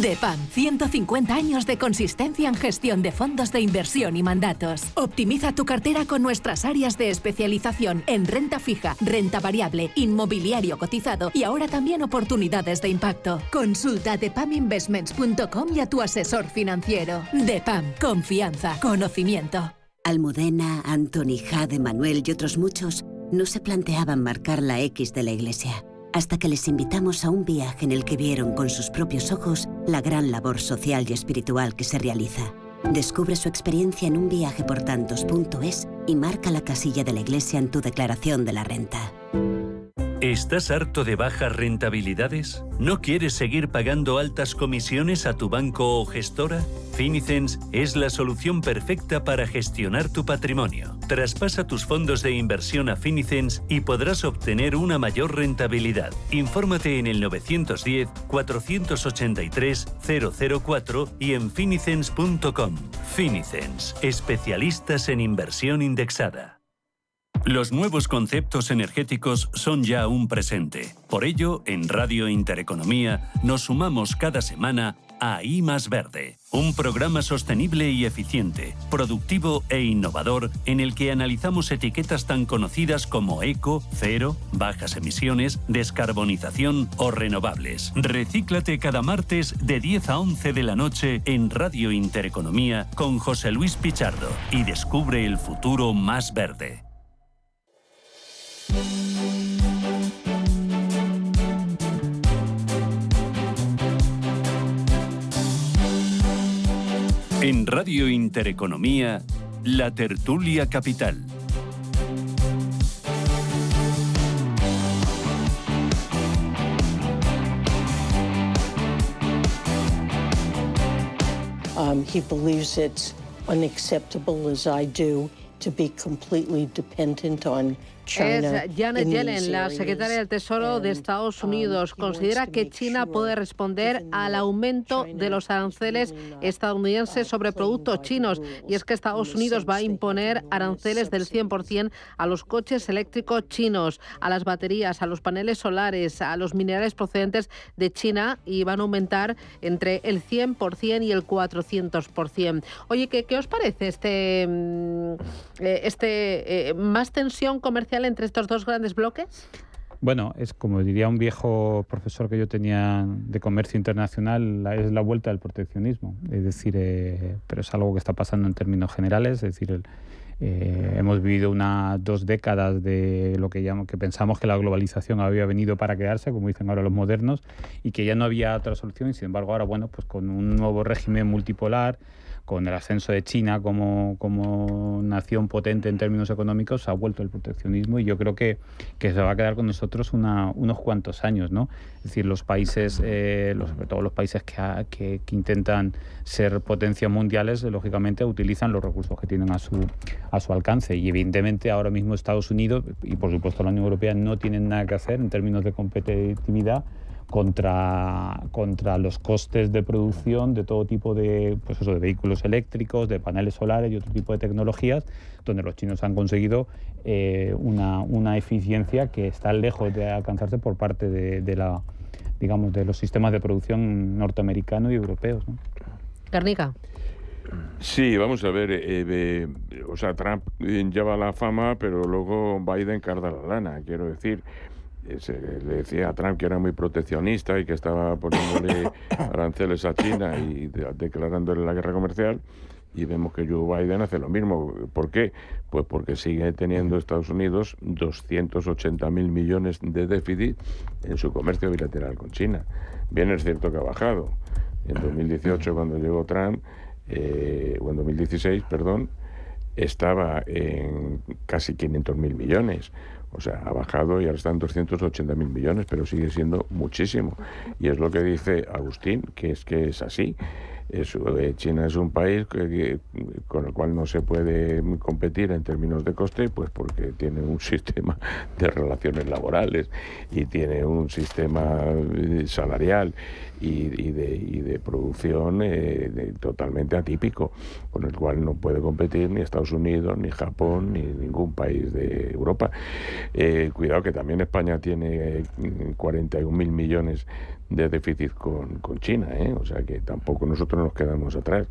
DEPAM, 150 años de consistencia en gestión de fondos de inversión y mandatos. Optimiza tu cartera con nuestras áreas de especialización en renta fija, renta variable, inmobiliario cotizado y ahora también oportunidades de impacto. Consulta depaminvestments.com y a tu asesor financiero. DEPAM, confianza, conocimiento. Almudena, Antoni, Jade, Manuel y otros muchos no se planteaban marcar la X de la Iglesia, hasta que les invitamos a un viaje en el que vieron con sus propios ojos la gran labor social y espiritual que se realiza. Descubre su experiencia en unviajeportantos.es y marca la casilla de la Iglesia en tu declaración de la renta. ¿Estás harto de bajas rentabilidades? ¿No quieres seguir pagando altas comisiones a tu banco o gestora? Finicens es la solución perfecta para gestionar tu patrimonio. Traspasa tus fondos de inversión a Finicens y podrás obtener una mayor rentabilidad. Infórmate en el 910-483-004 y en finicens.com. Finicens, especialistas en inversión indexada. Los nuevos conceptos energéticos son ya un presente. Por ello, en Radio Intereconomía nos sumamos cada semana a I+Verde, un programa sostenible y eficiente, productivo e innovador en el que analizamos etiquetas tan conocidas como eco, cero, bajas emisiones, descarbonización o renovables. Recíclate cada martes de 10 a 11 de la noche en Radio Intereconomía con José Luis Pichardo y descubre el futuro más verde. En Radio Intereconomía, La Tertulia Capital. He believes it's unacceptable, as I do, to be completely dependent on China. Es Janet Yellen, la secretaria del Tesoro de Estados Unidos. Considera que China puede responder al aumento de los aranceles estadounidenses sobre productos chinos. Y es que Estados Unidos va a imponer aranceles del 100% a los coches eléctricos chinos, a las baterías, a los paneles solares, a los minerales procedentes de China, y van a aumentar entre el 100% y el 400%. Oye, ¿qué os parece más tensión comercial entre estos dos grandes bloques? Bueno, es como diría un viejo profesor que yo tenía de comercio internacional, es la vuelta del proteccionismo. Es decir, pero es algo que está pasando en términos generales. Es decir, hemos vivido 2 décadas de lo que pensamos que la globalización había venido para quedarse, como dicen ahora los modernos, y que ya no había otra solución. Y sin embargo, ahora, bueno, pues con un nuevo régimen multipolar, con el ascenso de China como nación potente en términos económicos, ha vuelto el proteccionismo, y yo creo que se va a quedar con nosotros unos cuantos años, ¿no? Es decir, los países, sobre todo los países que intentan ser potencias mundiales, lógicamente utilizan los recursos que tienen a su alcance, y evidentemente ahora mismo Estados Unidos y por supuesto la Unión Europea no tienen nada que hacer en términos de competitividad contra los costes de producción de todo tipo de vehículos eléctricos, de paneles solares y otro tipo de tecnologías, donde los chinos han conseguido una eficiencia que está lejos de alcanzarse por parte de los sistemas de producción norteamericanos y europeos, ¿no? Garnica. Sí, vamos a ver, Trump lleva la fama, pero luego Biden carga la lana, quiero decir. Le decía a Trump que era muy proteccionista y que estaba poniéndole aranceles a China y declarándole la guerra comercial, y vemos que Joe Biden hace lo mismo. ¿Por qué? Pues porque sigue teniendo Estados Unidos 280.000 millones de déficit en su comercio bilateral con China. Bien, es cierto que ha bajado. En 2018, cuando llegó Trump, o en 2016, perdón, estaba en casi 500.000 millones. O sea, ha bajado y ahora están 280.000 millones, pero sigue siendo muchísimo. Y es lo que dice Agustín, que es así. China es un país con el cual no se puede competir en términos de coste, pues porque tiene un sistema de relaciones laborales y tiene un sistema salarial y de producción totalmente atípico, con el cual no puede competir ni Estados Unidos, ni Japón, ni ningún país de Europa. Cuidado que también España tiene 41.000 millones de déficit con China, o sea que tampoco nosotros nos quedamos atrás,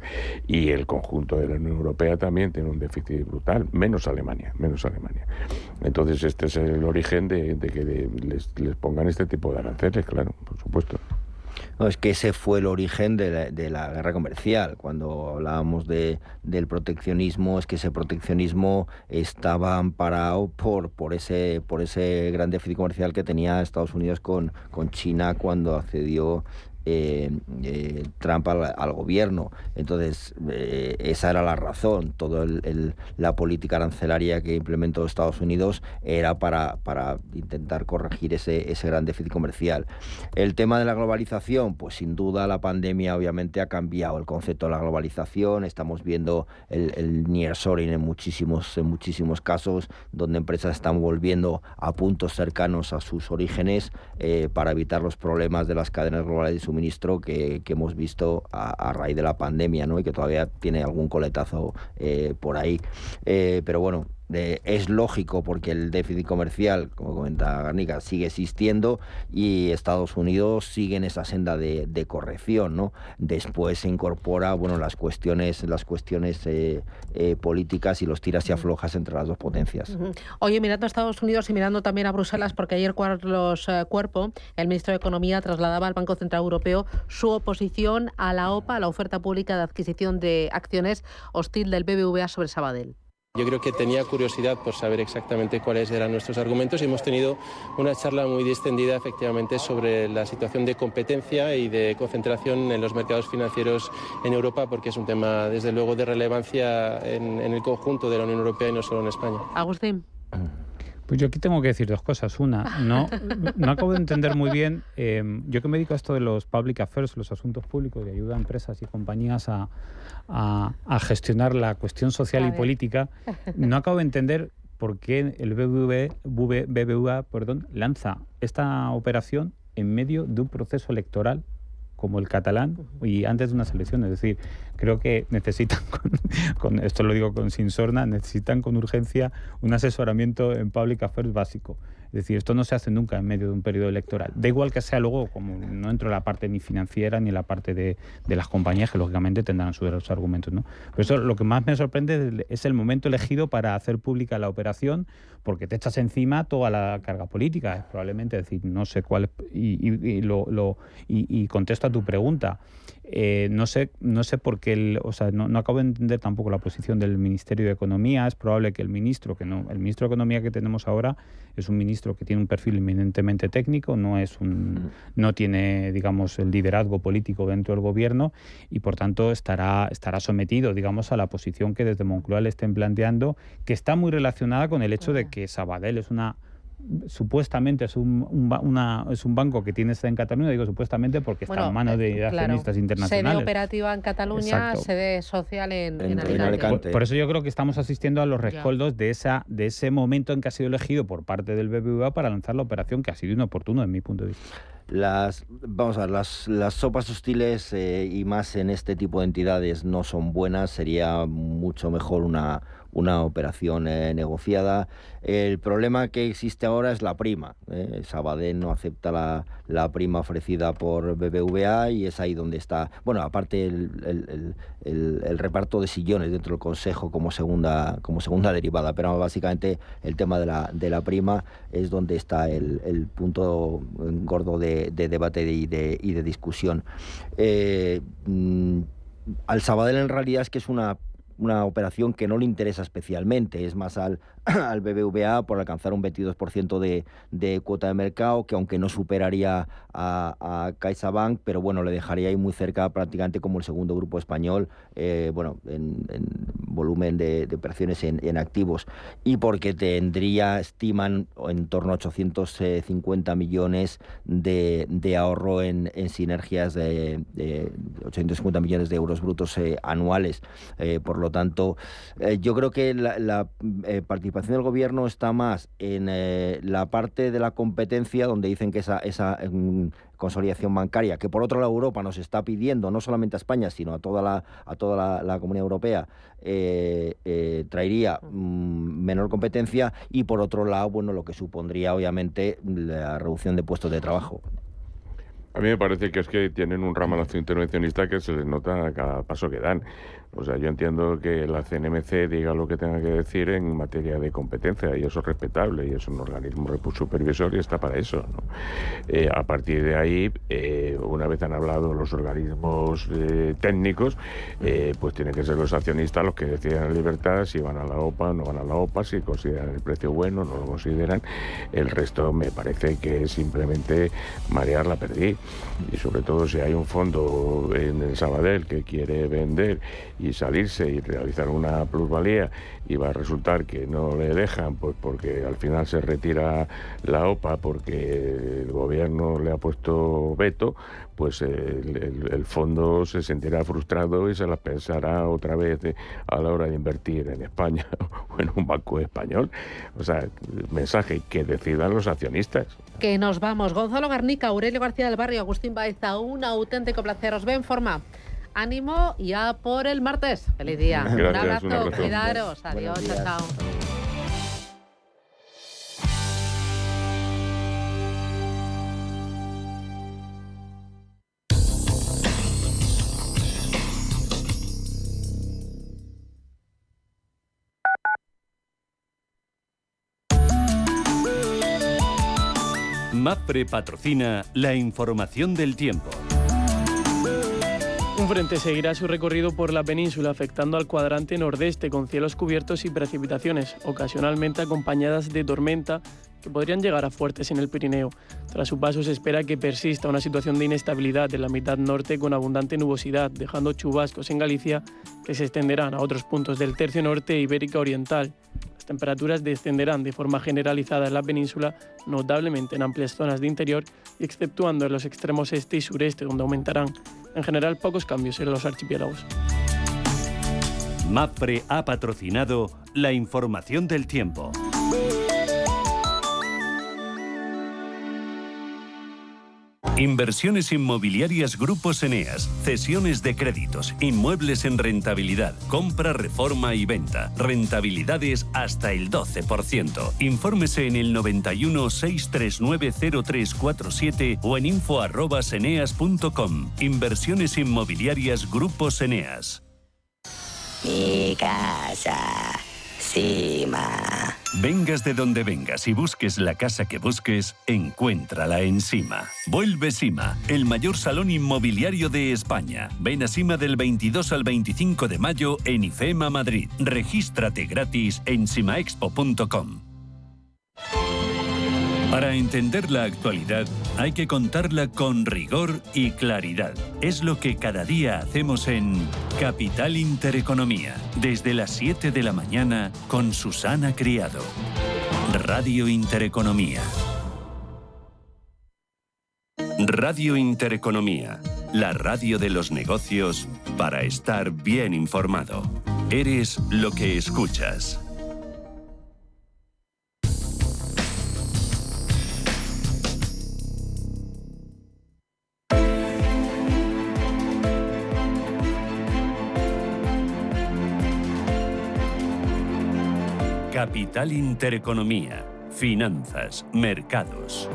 y el conjunto de la Unión Europea también tiene un déficit brutal, menos Alemania. Entonces este es el origen de que les pongan este tipo de aranceles, claro, por supuesto. No, es que ese fue el origen de la guerra comercial. Cuando hablábamos del proteccionismo, es que ese proteccionismo estaba amparado por ese gran déficit comercial que tenía Estados Unidos con China cuando accedió Trump al gobierno. Entonces esa era la razón. Toda la política arancelaria que implementó Estados Unidos era para intentar corregir ese gran déficit comercial. El tema de la globalización, pues sin duda la pandemia obviamente ha cambiado el concepto de la globalización. Estamos viendo el nearshoring en muchísimos casos, donde empresas están volviendo a puntos cercanos a sus orígenes para evitar los problemas de las cadenas globales de suministro que hemos visto a raíz de la pandemia, ¿no? Y que todavía tiene algún coletazo por ahí. Pero bueno, es lógico porque el déficit comercial, como comenta Garnica, sigue existiendo y Estados Unidos sigue en esa senda de corrección, ¿no? Después se incorpora, bueno, las cuestiones políticas y los tiras y aflojas entre las dos potencias. Oye, mirando a Estados Unidos y mirando también a Bruselas, porque ayer Carlos Cuerpo, el ministro de Economía, trasladaba al Banco Central Europeo su oposición a la OPA, a la oferta pública de adquisición de acciones hostil del BBVA sobre Sabadell. Yo creo que tenía curiosidad por saber exactamente cuáles eran nuestros argumentos y hemos tenido una charla muy distendida efectivamente sobre la situación de competencia y de concentración en los mercados financieros en Europa, porque es un tema desde luego de relevancia en el conjunto de la Unión Europea y no solo en España. Agustín. Pues yo aquí tengo que decir dos cosas. Una, no acabo de entender muy bien, yo que me dedico a esto de los public affairs, los asuntos públicos, y ayuda a empresas y compañías a gestionar la cuestión social y política, no acabo de entender por qué el BBVA lanza esta operación en medio de un proceso electoral como el catalán y antes de unas elecciones. Es decir, creo que necesitan, esto lo digo sin sorna, necesitan con urgencia un asesoramiento en public affairs básico. Es decir, esto no se hace nunca en medio de un periodo electoral. Da igual que sea luego, como no entro en la parte ni financiera ni en la parte de las compañías, que lógicamente tendrán sus argumentos, ¿no? Pero eso, lo que más me sorprende es el momento elegido para hacer pública la operación, porque te echas encima toda la carga política, probablemente. Es decir, no sé cuál, y contesto a tu pregunta. No sé por qué, no acabo de entender tampoco la posición del Ministerio de Economía. Es probable que el ministro de Economía que tenemos ahora es un ministro que tiene un perfil eminentemente técnico, no tiene, digamos, el liderazgo político dentro del gobierno y por tanto estará sometido, digamos, a la posición que desde Moncloa le estén planteando, que está muy relacionada con el hecho de que Sabadell supuestamente es un banco que tiene sede en Cataluña. Digo supuestamente porque está en manos de accionistas internacionales. Sede operativa en Cataluña, sede social en Alicante. Por eso yo creo que estamos asistiendo a los rescoldos de ese momento en que ha sido elegido por parte del BBVA para lanzar la operación, que ha sido inoportuno desde mi punto de vista. Las sopas hostiles y más en este tipo de entidades no son buenas. Sería mucho mejor una operación negociada. El problema que existe ahora es la prima. Sabadell no acepta la prima ofrecida por BBVA y es ahí donde está. Bueno, aparte el reparto de sillones dentro del Consejo como segunda derivada, pero básicamente el tema de la prima es donde está el punto gordo de debate y de discusión. Al Sabadell en realidad es que es una operación que no le interesa especialmente, es más al BBVA por alcanzar un 22% de cuota de mercado, que aunque no superaría a CaixaBank, pero bueno, le dejaría ahí muy cerca, prácticamente como el segundo grupo español, en volumen de operaciones en activos, y porque estiman en torno a 850 millones de ahorro en sinergias de 850 millones de euros brutos anuales. Por lo tanto, yo creo que la participación del gobierno está más en la parte de la competencia, donde dicen que esa consolidación bancaria, que por otro lado Europa nos está pidiendo, no solamente a España, sino a toda la Comunidad Europea, traería menor competencia, y por otro lado, bueno, lo que supondría obviamente la reducción de puestos de trabajo. A mí me parece que es que tienen un ramalazo intervencionista que se les nota a cada paso que dan. O sea, yo entiendo que la CNMC diga lo que tenga que decir en materia de competencia, y eso es respetable, y es un organismo supervisor y está para eso, ¿no? A partir de ahí, una vez han hablado los organismos técnicos, pues tienen que ser los accionistas los que decidan en libertad si van a la OPA o no van a la OPA, si consideran el precio bueno o no lo consideran. El resto me parece que es simplemente marear la perdiz, y sobre todo si hay un fondo en el Sabadell que quiere vender y salirse y realizar una plusvalía, y va a resultar que no le dejan, pues porque al final se retira la OPA porque el gobierno le ha puesto veto, pues el fondo se sentirá frustrado y se la pensará otra vez a la hora de invertir en España o en un banco español. O sea, mensaje, que decidan los accionistas. Que nos vamos. Gonzalo Garnica, Aurelio García del Barrio, Agustín Baeza, un auténtico placer. Os veo en forma. Ánimo ya por el martes. Feliz día. Gracias, un abrazo. Cuidaros. Adiós. Chao. MAPFRE patrocina la información del tiempo. Un frente seguirá su recorrido por la península, afectando al cuadrante nordeste, con cielos cubiertos y precipitaciones, ocasionalmente acompañadas de tormenta, que podrían llegar a fuertes en el Pirineo. Tras su paso se espera que persista una situación de inestabilidad en la mitad norte con abundante nubosidad, dejando chubascos en Galicia que se extenderán a otros puntos del tercio norte e Ibérica Oriental. Las temperaturas descenderán de forma generalizada en la península, notablemente en amplias zonas de interior y exceptuando en los extremos este y sureste, donde aumentarán. En general, pocos cambios en los archipiélagos. MAPFRE ha patrocinado la información del tiempo. Inversiones inmobiliarias Grupos Eneas, cesiones de créditos, inmuebles en rentabilidad, compra, reforma y venta. Rentabilidades hasta el 12%. Infórmese en el 91 639 0347 o en info@eneas.com. Inversiones inmobiliarias Grupos Eneas. Mi casa, Sima. Vengas de donde vengas y busques la casa que busques, encuéntrala en Sima. Vuelve Sima, el mayor salón inmobiliario de España. Ven a Sima del 22 al 25 de mayo en IFEMA Madrid. Regístrate gratis en simaexpo.com. Para entender la actualidad, hay que contarla con rigor y claridad. Es lo que cada día hacemos en Capital Intereconomía, desde las 7 de la mañana con Susana Criado. Radio Intereconomía. Radio Intereconomía, la radio de los negocios para estar bien informado. Eres lo que escuchas. Capital Intereconomía, finanzas, mercados.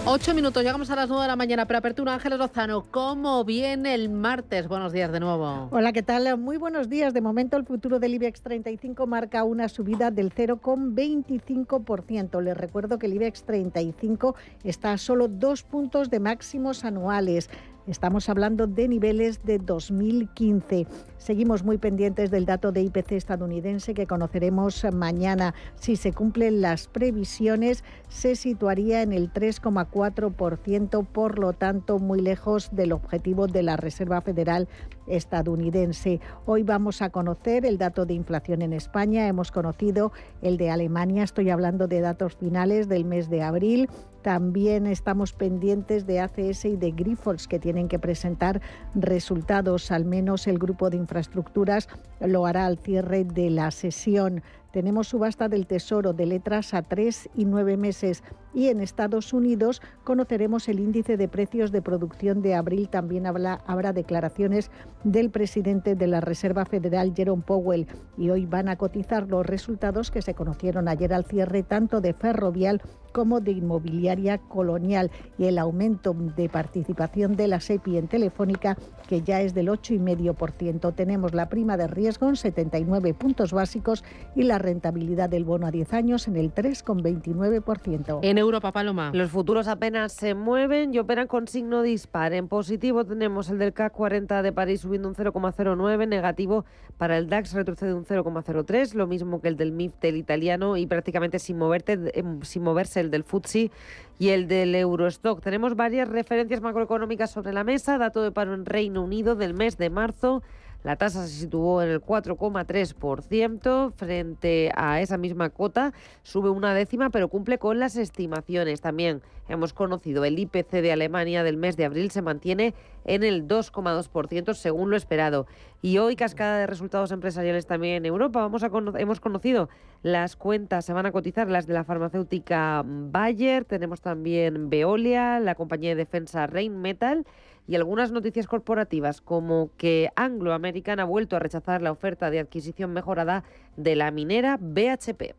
8 minutos, llegamos a las 9 de la mañana. Preapertura, Ángeles Lozano. ¿Cómo viene el martes? Buenos días de nuevo. Hola, ¿qué tal? Muy buenos días. De momento, el futuro del IBEX 35 marca una subida del 0,25%. Les recuerdo que el IBEX 35 está a solo 2 puntos de máximos anuales. Estamos hablando de niveles de 2015. Seguimos muy pendientes del dato de IPC estadounidense que conoceremos mañana. Si se cumplen las previsiones, se situaría en el 3,4%, por lo tanto, muy lejos del objetivo de la Reserva Federal estadounidense. Hoy vamos a conocer el dato de inflación en España. Hemos conocido el de Alemania. Estoy hablando de datos finales del mes de abril. También estamos pendientes de ACS y de Grifols, que tienen que presentar resultados. Al menos el grupo de infraestructuras lo hará al cierre de la sesión. Tenemos subasta del Tesoro de letras a 3 y 9 meses. Y en Estados Unidos conoceremos el índice de precios de producción de abril. También habrá declaraciones del presidente de la Reserva Federal, Jerome Powell. Y hoy van a cotizar los resultados que se conocieron ayer al cierre, tanto de Ferrovial como de Inmobiliaria Colonial. Y el aumento de participación de la SEPI en Telefónica, que ya es del 8,5%. Tenemos la prima de riesgo en 79 puntos básicos y la rentabilidad del bono a 10 años en el 3,29%. En Europa, Paloma. Los futuros apenas se mueven y operan con signo dispar. En positivo tenemos el del CAC 40 de París subiendo un 0,09, negativo para el DAX retrocede un 0,03, lo mismo que el del MIB del italiano y prácticamente sin moverse el del FTSE y el del Eurostock. Tenemos varias referencias macroeconómicas sobre la mesa. Dato de paro en Reino Unido del mes de marzo. La tasa se situó en el 4,3% frente a esa misma cota. Sube una décima, pero cumple con las estimaciones. También hemos conocido el IPC de Alemania del mes de abril. Se mantiene en el 2,2% según lo esperado. Y hoy cascada de resultados empresariales también en Europa. Hemos conocido las cuentas, se van a cotizar las de la farmacéutica Bayer. Tenemos también Veolia, la compañía de defensa Rheinmetall. Y algunas noticias corporativas, como que Anglo American ha vuelto a rechazar la oferta de adquisición mejorada de la minera BHP.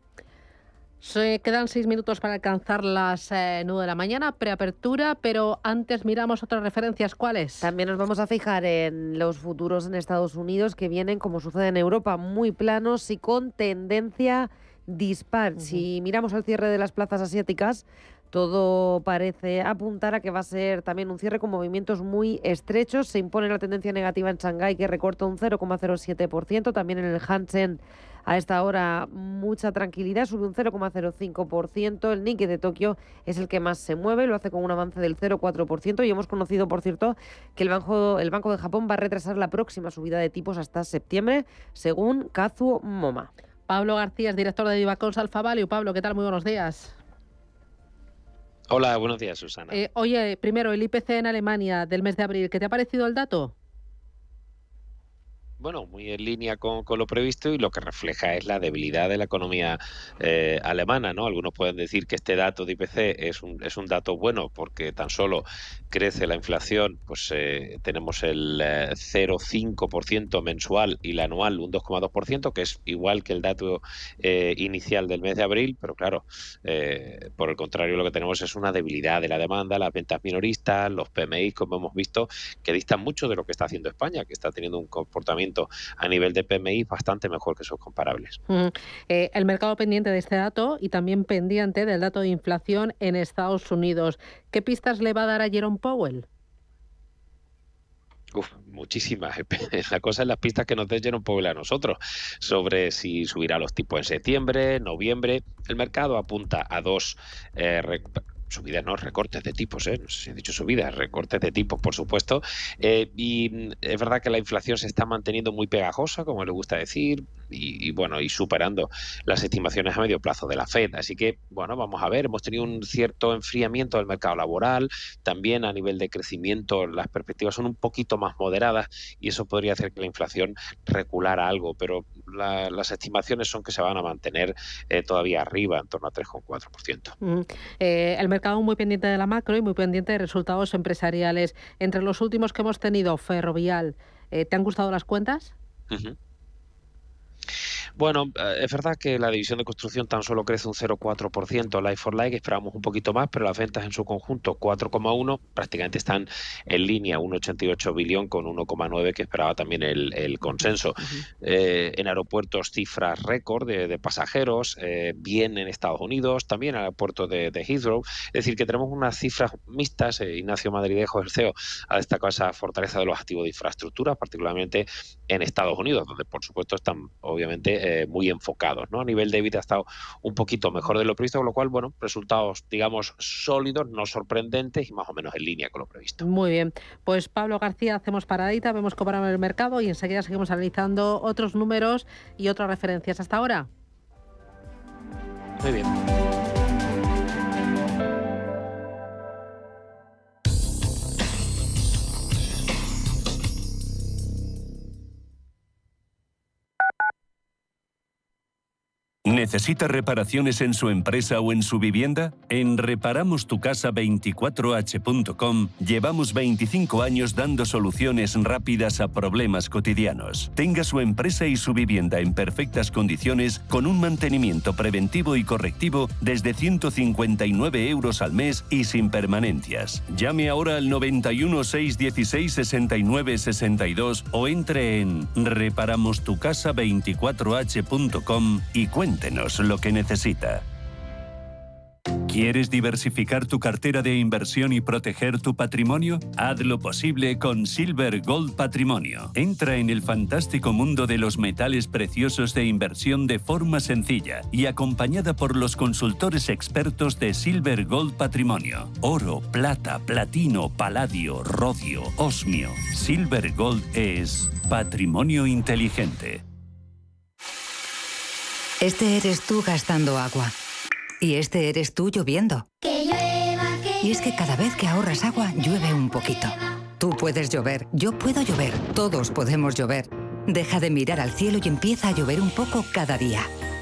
Se quedan 6 minutos para alcanzar las 9 de la mañana, preapertura, pero antes miramos otras referencias. ¿Cuáles? También nos vamos a fijar en los futuros en Estados Unidos, que vienen, como sucede en Europa, muy planos y con tendencia dispar. Si miramos al cierre de las plazas asiáticas, todo parece apuntar a que va a ser también un cierre con movimientos muy estrechos. Se impone la tendencia negativa en Shanghái, que recorta un 0,07%. También en el Hansen, a esta hora, mucha tranquilidad, sube un 0,05%. El Nikkei de Tokio es el que más se mueve, lo hace con un avance del 0,4%. Y hemos conocido, por cierto, que el Banco de Japón va a retrasar la próxima subida de tipos hasta septiembre, según Kazuo Moma. Pablo García es director de Divacons Alpha Value. Pablo, ¿qué tal? Muy buenos días. Hola, buenos días, Susana. Oye, primero, el IPC en Alemania del mes de abril, ¿qué te ha parecido el dato? Bueno, muy en línea con lo previsto, y lo que refleja es la debilidad de la economía alemana, ¿no? Algunos pueden decir que este dato de IPC es un dato bueno porque tan solo crece la inflación, pues tenemos el 0,5% mensual y la anual un 2,2%, que es igual que el dato inicial del mes de abril, pero claro, por el contrario lo que tenemos es una debilidad de la demanda, las ventas minoristas, los PMI, como hemos visto, que distan mucho de lo que está haciendo España, que está teniendo un comportamiento a nivel de PMI bastante mejor que sus comparables. El mercado pendiente de este dato y también pendiente del dato de inflación en Estados Unidos. ¿Qué pistas le va a dar a Jerome Powell? Muchísimas. La cosa es las pistas que nos dé Jerome Powell a nosotros sobre si subirá los tipos en septiembre, noviembre. El mercado apunta a dos subidas, no, recortes de tipos, no sé si he dicho subidas, recortes de tipos, por supuesto, y es verdad que la inflación se está manteniendo muy pegajosa, como le gusta decir, y bueno, y superando las estimaciones a medio plazo de la Fed. Así que, bueno, vamos a ver, hemos tenido un cierto enfriamiento del mercado laboral, también a nivel de crecimiento las perspectivas son un poquito más moderadas y eso podría hacer que la inflación reculara algo, pero las estimaciones son que se van a mantener todavía arriba, en torno a 3,4%. El mercado muy pendiente de la macro y muy pendiente de resultados empresariales. Entre los últimos que hemos tenido, Ferrovial, ¿te han gustado las cuentas? Uh-huh. Bueno, es verdad que la división de construcción tan solo crece un 0,4%, like for like, esperábamos un poquito más, pero las ventas en su conjunto 4,1, prácticamente están en línea, 1,88 billón con 1,9 que esperaba también el consenso. En aeropuertos cifras récord de pasajeros, bien en Estados Unidos, también en el aeropuerto de Heathrow, es decir, que tenemos unas cifras mixtas. Ignacio Madridejo, el CEO, ha destacado esa fortaleza de los activos de infraestructura, particularmente en Estados Unidos, donde por supuesto están obviamente muy enfocados, ¿no? A nivel de EBITDA ha estado un poquito mejor de lo previsto, con lo cual, bueno, resultados, digamos, sólidos, no sorprendentes y más o menos en línea con lo previsto. Muy bien. Pues Pablo García, hacemos paradita, vemos cómo va el mercado y enseguida seguimos analizando otros números y otras referencias. Hasta ahora. Muy bien. ¿Necesita reparaciones en su empresa o en su vivienda? En reparamostucasa24h.com llevamos 25 años dando soluciones rápidas a problemas cotidianos. Tenga su empresa y su vivienda en perfectas condiciones con un mantenimiento preventivo y correctivo desde 159 € al mes y sin permanencias. Llame ahora al 91 616 69 62 o entre en reparamostucasa24h.com y cuéntenos lo que necesita. ¿Quieres diversificar tu cartera de inversión y proteger tu patrimonio? Haz lo posible con Silver Gold Patrimonio. Entra en el fantástico mundo de los metales preciosos de inversión de forma sencilla y acompañada por los consultores expertos de Silver Gold Patrimonio. Oro, plata, platino, paladio, rodio, osmio. Silver Gold es patrimonio inteligente. Este eres tú gastando agua. Y este eres tú lloviendo. Que llueva, que y es que cada vez que ahorras agua, llueve un poquito. Tú puedes llover, yo puedo llover, todos podemos llover. Deja de mirar al cielo y empieza a llover un poco cada día.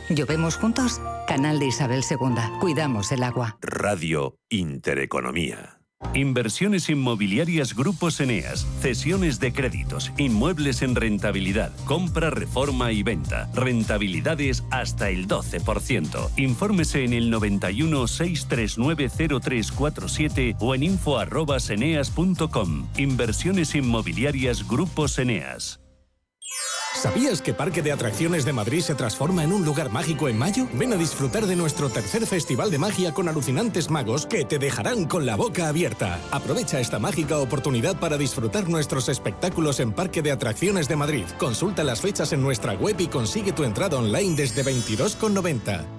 ¿Llovemos juntos? Canal de Isabel II. Cuidamos el agua. Radio Intereconomía. Inversiones inmobiliarias Grupos Eneas, cesiones de créditos, inmuebles en rentabilidad, compra, reforma y venta, rentabilidades hasta el 12%. Infórmese en el 91 639 0347 o en info@eneas.com. Inversiones inmobiliarias Grupos Eneas. ¿Sabías que Parque de Atracciones de Madrid se transforma en un lugar mágico en mayo? Ven a disfrutar de nuestro tercer Festival de Magia con alucinantes magos que te dejarán con la boca abierta. Aprovecha esta mágica oportunidad para disfrutar nuestros espectáculos en Parque de Atracciones de Madrid. Consulta las fechas en nuestra web y consigue tu entrada online desde 22,90.